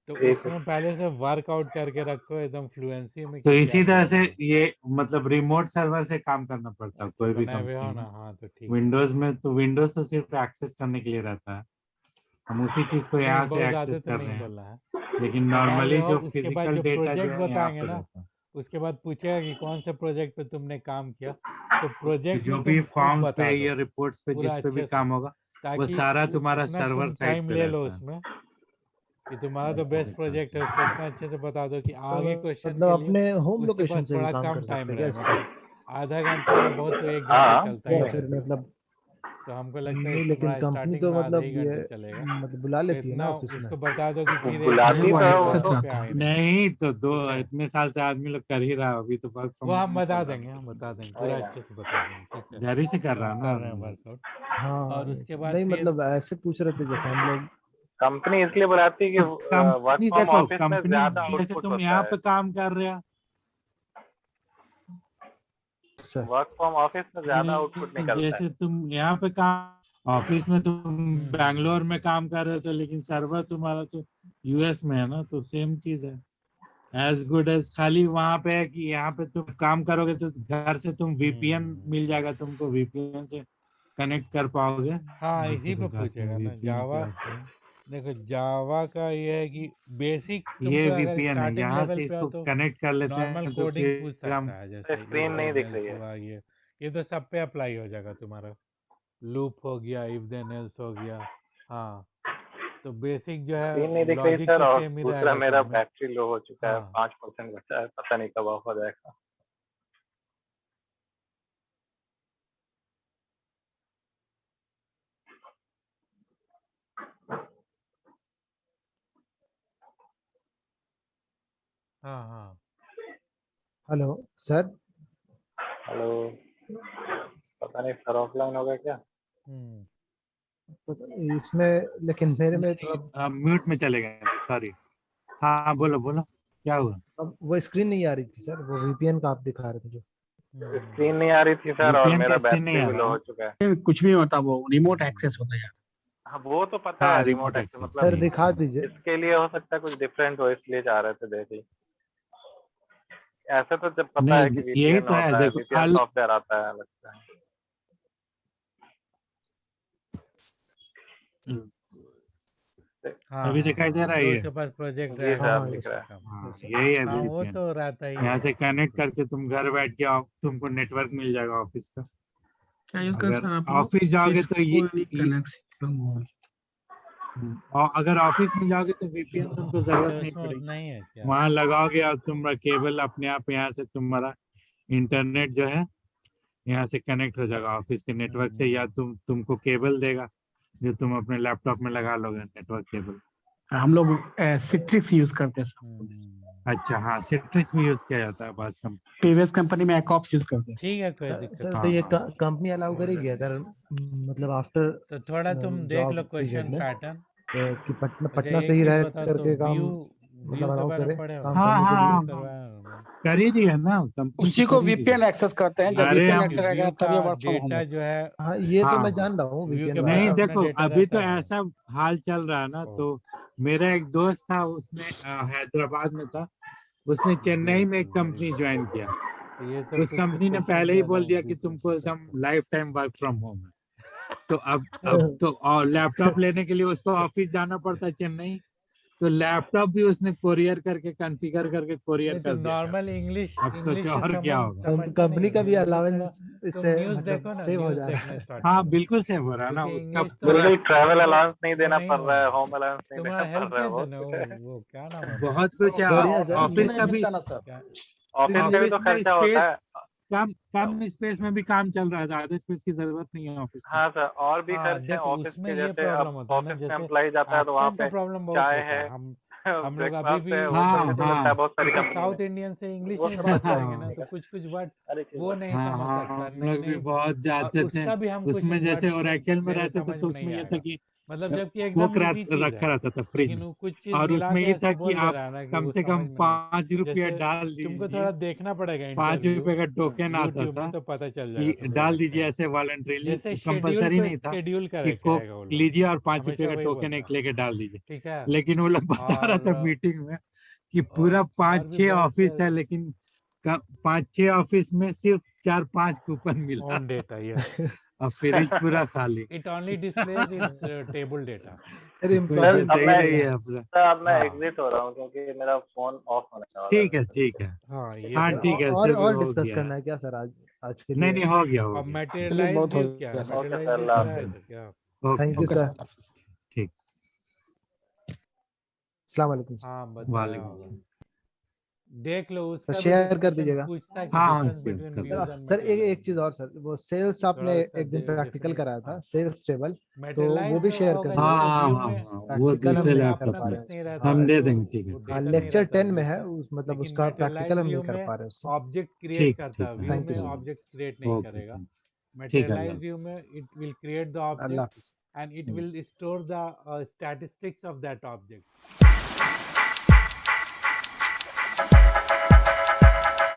तो ठीक है। उसमें पहले से वर्कआउट करके रखो एकदम फ्लुएंसी में तो कि इसी क्या तरह से बोलना है। ये मतलब रिमोट सर्वर से काम करना पड़ता है अच्छा कोई भी बनाए हुए हो कंपनी ना? में। हाँ तो ठीक है। विंडोज में तो विंडोज तो सिर्फ एक्सेस करने के लिए रहता है, हम उसी चीज को नहीं यहाँ से बहुत ज़्यादा एक्सेस तो कर नहीं रहे हैं। बोलना है, लेकिन बनाए हुए नॉर्मली हो। जो उसके बाद फिजिकल जो डेटा जो प्रोजेक्ट है यहाँ बताएंगे पे ना, रहता है। उसके बाद पूछेगा कि कौन से प्रोजेक्ट पे तुमने काम किया, तो तो प्रोजेक्ट जो में भी तुम खूब फॉर्म्स बता पे दो या रिपोर्ट्स पे पूरा जिस पे भी अच्छे से, काम होगा वो ताकि सारा तुम्हारा इतना सर्वर तुम साइड टाइम पे ले लो रहता है। उसमें कि तुम्हारा तो ऐसे बेस्ट दिखाते प्रोजेक्ट है, हैं। उसको इतना अच्छे से बता दो कि तो आगे क्वेश्चन मतलब के लिए अपने होम उसके लोकेशन पास से भी थोड़ा काम कम कर टाइम सकते हैं क्या रहे, इस पे? मतलब आधा घंटा या बहुत तो 1 घंटा हाँ चलता ही या है। फिर मतलब तो हमको लगता है नहीं, इस लेकिन थोड़ा कंपनी स्टार्टिंग तो में आधा ही मतलब ये घंटा चलेगा, मतलब बुला तो लेती है ना इतना ऑफिस में। उसको बता दो कि वो फिर 1 बुलाती घंटा तो है में वो ऑफिस तो। पे आए नहीं। नहीं तो ठीक है, इतने साल से आदमी लोग कर ही रहा है, अभी तो वर्क फ्रॉम वो होम हम ही बता चल रहा देंगे, हम बता देंगे, वही पूरा ना। अच्छे से बता देंगे। ठीक है, है, घर ही से कर तो रहा हम है कर ना रहे हैं आदमी लोग। वर्कआउट। हाँ, और उसके बाद नहीं फिर मतलब ऐसे पूछ रहे थे जैसे हम लोग। कंपनी इसलिए बुलाती है कि तो वर्क कंपनी फ्रॉम देखो, ऑफिस में कंपनी ज्यादा जैसे आउटपुट तुम होता यहाँ है। पे काम कर रहे हो, अच्छा, वर्क फ्रॉम ऑफिस में ज्यादा आउटपुट नहीं निकलता है। जैसे तुम यहाँ पे काम ऑफिस में तुम हम्म, बैंगलोर में काम कर रहे हो तो, लेकिन सर्वर तुम्हारा तो यूएस में है ना, तो सेम चीज है। एज गुड एज, खाली वहां पे है कि यहाँ पे तुम काम करोगे तो घर से तुम वीपीएन मिल जाएगा, तुमको वीपीएन से कनेक्ट कर पाओगे। हाँ रुको इसी पे दिखाते हैं पूछेगा ना वीपीएन जावा। क्या होता है। देखो जावा का ये है कि बेसिक तुमको ये अगर वीपीएन है, स्टार्टिंग यहाँ लेवल से पे हो इसको तो कनेक्ट कर लेते नॉर्मल हैं तो कोडिंग पूछ फिर हम सकता है, जैसे स्क्रीन इफ नहीं देन दिख रही एल्स है। हुआ, ये तो सब पे अप्लाई हो जाएगा तुम्हारा। लूप हो गया, इफ देन एल्स हो गया। हाँ तो बेसिक जो स्क्रीन है नहीं दिख रही लॉजिक सर, तो और सेम ही दूसरा रहेगा मेरा सब में। बैटरी लो हो चुका है, हाँ 5% बचा है, पता नहीं कब ऑफ हो जाएगा। हाँ हाँ। Hello sir. हेलो। पता नहीं सर ऑफलाइन हो गया क्या। हम्म, इसमें लेकिन मेरे में थोड़ा नहीं म्यूट में चले गए, सॉरी। हाँ बोलो बोलो, क्या हुआ? अब वो स्क्रीन नहीं आ रही थी सर, वो वीपीएन का आप दिखा रहे थे जो। स्क्रीन नहीं आ रही थी सर, और वीपीएन मेरा का स्क्रीन नहीं बैटरी आ भी रहा लो है। हो चुका है। कुछ भी होता वो रिमोट एक्सेस होता है यार। हाँ वो तो पता हाँ है, रिमोट रिमोट एक्सेस एक्सेस, मतलब सर सही दिखा सही। दीजिए। इसके लिए हो सकता है कुछ डिफरेंट हो, इसलिए जा रहे थे देखिए। ऐसे तो जब पता है नहीं कि यही वीपीएन तो है, होता है, देखो वीपीएन सॉफ्टवेयर आता है लगता है। हाँ अभी हाँ दिखाई दे हाँ, रहा है जो ये। उसके पास प्रोजेक्ट जी रहेगा सर हाँ वही दिख यस रहा उससे है। काम। हाँ यस यही है हाँ वो वीपीएन। तो रहता ही यहाँ है। से कनेक्ट करके तुम घर बैठ के तुमको नेटवर्क मिल जाएगा ऑफिस का। क्या यूज कर अगर सर आप लोग? ऑफिस जाओगे तो सिस्को कनेक्ट सिस्को। और अगर ऑफिस में जाओगे तो वीपीएन तुमको जरूरत अच्छा नहीं उसमें पड़ेगी। नहीं है क्या? वहां लगाओगे और तुम्हारा केबल अपने आप यहाँ से तुम्हारा इंटरनेट जो है यहाँ से कनेक्ट हो जाएगा ऑफिस के नेटवर्क से, या तुमको केबल देगा जो तुम अपने लैपटॉप में लगा लोगे नेटवर्क केबल। हम लोग सिट्रिक्स यूज करते हैं सर। अच्छा हाँ, सिट्रिक्स भी यूज किया जाता है बस कम। प्रीवियस कंपनी में एकॉप्स यूज करते हैं। ठीक है कोई दिक्कत सर नहीं। तो ये हाँ हाँ कंपनी अलाउ करेगी अगर मतलब आफ्टर तो थोड़ा तुम देख लो जॉब पीरियड क्वेश्चन में पैटर्न। कि पटना अच्छा पटना से एक ही चीज रह बताओ, तो करके काम व्यू मतलब के अलाउ बारे में करे पढ़े हो? काम हाँ करने के हाँ लिए। व्यू हाँ, करवाया होगा। कर ही रही है ना कंपनी, तो उसी को कर ही रही वीपीएन है। एक्सेस करते हैं। जब अरे वीपीएन हम एक्सेस व्यू रहेगा का तभी वर्क फ्रॉम होम डेटा होगा। जो है हाँ ये तो हाँ मैं हाँ जान रहा हूँ व्यू वीपीएन के वाला। पास नहीं अपना देखो, डेटा अभी तो रहता है। ऐसा हाल चल रहा है ना, तो मेरा एक दोस्त था, उसने हैदराबाद में था, उसने चेन्नई में एक कंपनी ज्वाइन किया। तो ये सब उस कुछ कुछ कंपनी ने क्वेश्चन पहले जो ही है ना बोल दिया व्यू कि पे तुमको पूछ एकदम सकते हैं। Life time work from home है। तो अब तो और लैपटॉप लेने के लिए उसको ऑफिस जाना पड़ता है चेन्नई, तो लैपटॉप भी उसने कोरियर करके कॉन्फ़िगर करके कोरियर नहीं कर तुम दिया था। नॉर्मल इंग्लिश अब इंग्लिश सोचो से और क्या होगा। समझते नहीं कंपनी हो का तो भी इंग्लिश अलावेंस थोड़ा तुम इससे न्यूज़ देखो मतलब ना, सेव हो न्यूज़ जा रहा देखना है। स्टार्ट हाँ करो, बिल्कुल सेव हो रहा है ना, क्योंकि उसका इंग्लिश तो पूरा बिल्कुल ट्रैवल तुमको अलाउंस नहीं वो देना नहीं पड़ रहा होगा। है, होम अलाउंस नहीं तुम्हारा देना पड़ हेल्प रहा है, नहीं बहुत देना कुछ है। वो क्या नाम है बहुत कुछ है। बढ़िया सर। ऑफिस नहीं का भी, मिलता ना सर। क्या? ऑफिस हाँ का भी तो ऑफिस में खर्चा होता स्पेस, है। कम कम स्पेस में भी काम चल रहा है, ज्यादा स्पेस की जरूरत नहीं है ऑफिस में। हाँ सर, और भी हाँ, खर्च है देख ऑफिस उसमें के, ये जैसे प्रॉब्लम अब होता है ना, ऑफिस में जैसे एम्प्लॉय जाता है तो वहाँ एक्सेंट का पे प्रॉब्लम बहुत चाय होता है। है, हम लोग अभी ब्रेकफास्ट भी है, वो हाँ, बेनिफिट लगता है हाँ, बहुत सारी जैसे कंपनी साउथ में। इंडियन से इंग्लिश वो में सब बात बात करेंगे ना हाँ, तो कुछ वर्ड अरे ठीक वो है। नहीं हाँ, समझ हाँ, सकता, हम नई लोग भी नई बहुत जाते थे उसका भी हम कुछ उसमें, जैसे वर्ड्स ओरेकल में मेरे रहते थे समझ तो में उसमें नहीं ये था आएगा, कि मतलब जबकि कोक एकदम इजी चीज रखा है, रहता था फ्रिज लेकिन में, वो कुछ चीज और मिला उसमें के ये ऐसे था कि बोल दे आप रहा है ना कि कम वो से कम समझ में नहीं। 5 रुपया जैसे डाल तुमको दीजिए, थोड़ा देखना पड़ेगा 5 रुपए इंटरव्यू का टोकन आता यूट्यूब में था तो पता चल कि जाएगा तुमको डाल दीजिए एक्सेंट। ऐसे वॉलंटरीली, जैसे शेड्यूल कंपलसरी को नहीं था शेड्यूल कि कोक करेगा वो लोग, लीजिए और 5 रुपए हमेशा का वही टोकन बोलता एक है, लेके डाल दीजिए। ठीक है। लेकिन वो लोग बता रहा था और मीटिंग में कि और पूरा और भी 5-6 बहुत ऑफिस है, से लेकिन 5-6 ऑफिस में सिर्फ 4-5 कूपन मिला ऑन डेटा, यस, और फ्रिज पूरा खाली। It only displays it's table data. अरे कोई सर इम्प्लॉयज अब देता ही मैं नहीं है अपना। सर अब मैं हाँ एग्जिट हो रहा हूँ क्योंकि मेरा फोन ऑफ होने वाला ठीक है, है। ठीक है, हाँ, ये हाँ तो ठीक है, और हो डिस्कस गया। करना है क्या सर आज आज के नहीं लिए? नहीं, हो गया, हो अब गया। चलिए, मटेरियलाइज बहुत हो व्यू क्या है, गया sir. Okay materialise sir, view अल्लाह करा है हाफिज। सर क्या? Okay, thank you okay sir. Sir. ठीक। अस्सलाम वालेकुम सर। हाँ, बताया वालेकुम होगा, सलाम। देख लो सर उसका भी शेयर कर डिफिनेशन दीजिएगा। पूछता है कि हाँ हाँ, डिफरेंस शेयर बिटवीन कर सर व्यूज दूंगा। एंड सर एक मटेरियलाइज, चीज और सर, वो सेल्स थोड़ा आपने उसका एक दिन प्रैक्टिकल कराया था, हाँ, सेल्स टेबल, तो वो मटेरियलाइज भी शेयर कर होगा हाँ दीजिएगा। जैसे हाँ व्यू हाँ में हाँ, वो प्रैक्टिकल हम दूसरे व्यू में नहीं कर अपना लैपटॉप पा में कुछ रहे नहीं हैं। रहता हम हाँ है दे तो देंगे, ठीक है, वो ठीक हाँ, डेटा नहीं लेक्चर रहता है 10 में व्यू है का, मतलब लेकिन उसका प्रैक्टिकल मटेरियलाइज हम नहीं व्यू कर में पा रहे उससे। ऑब्जेक्ट क्रिएट ठीक करता है, ठीक है, व्यू थैंक यू में सर। ऑब्जेक्ट क्रिएट नहीं ओके, करेगा। ठीक है, अल्लाह मटेरियलाइज व्यू में it will create the Allah object Hafiz. and it हाफिज़। will store the statistics of that object.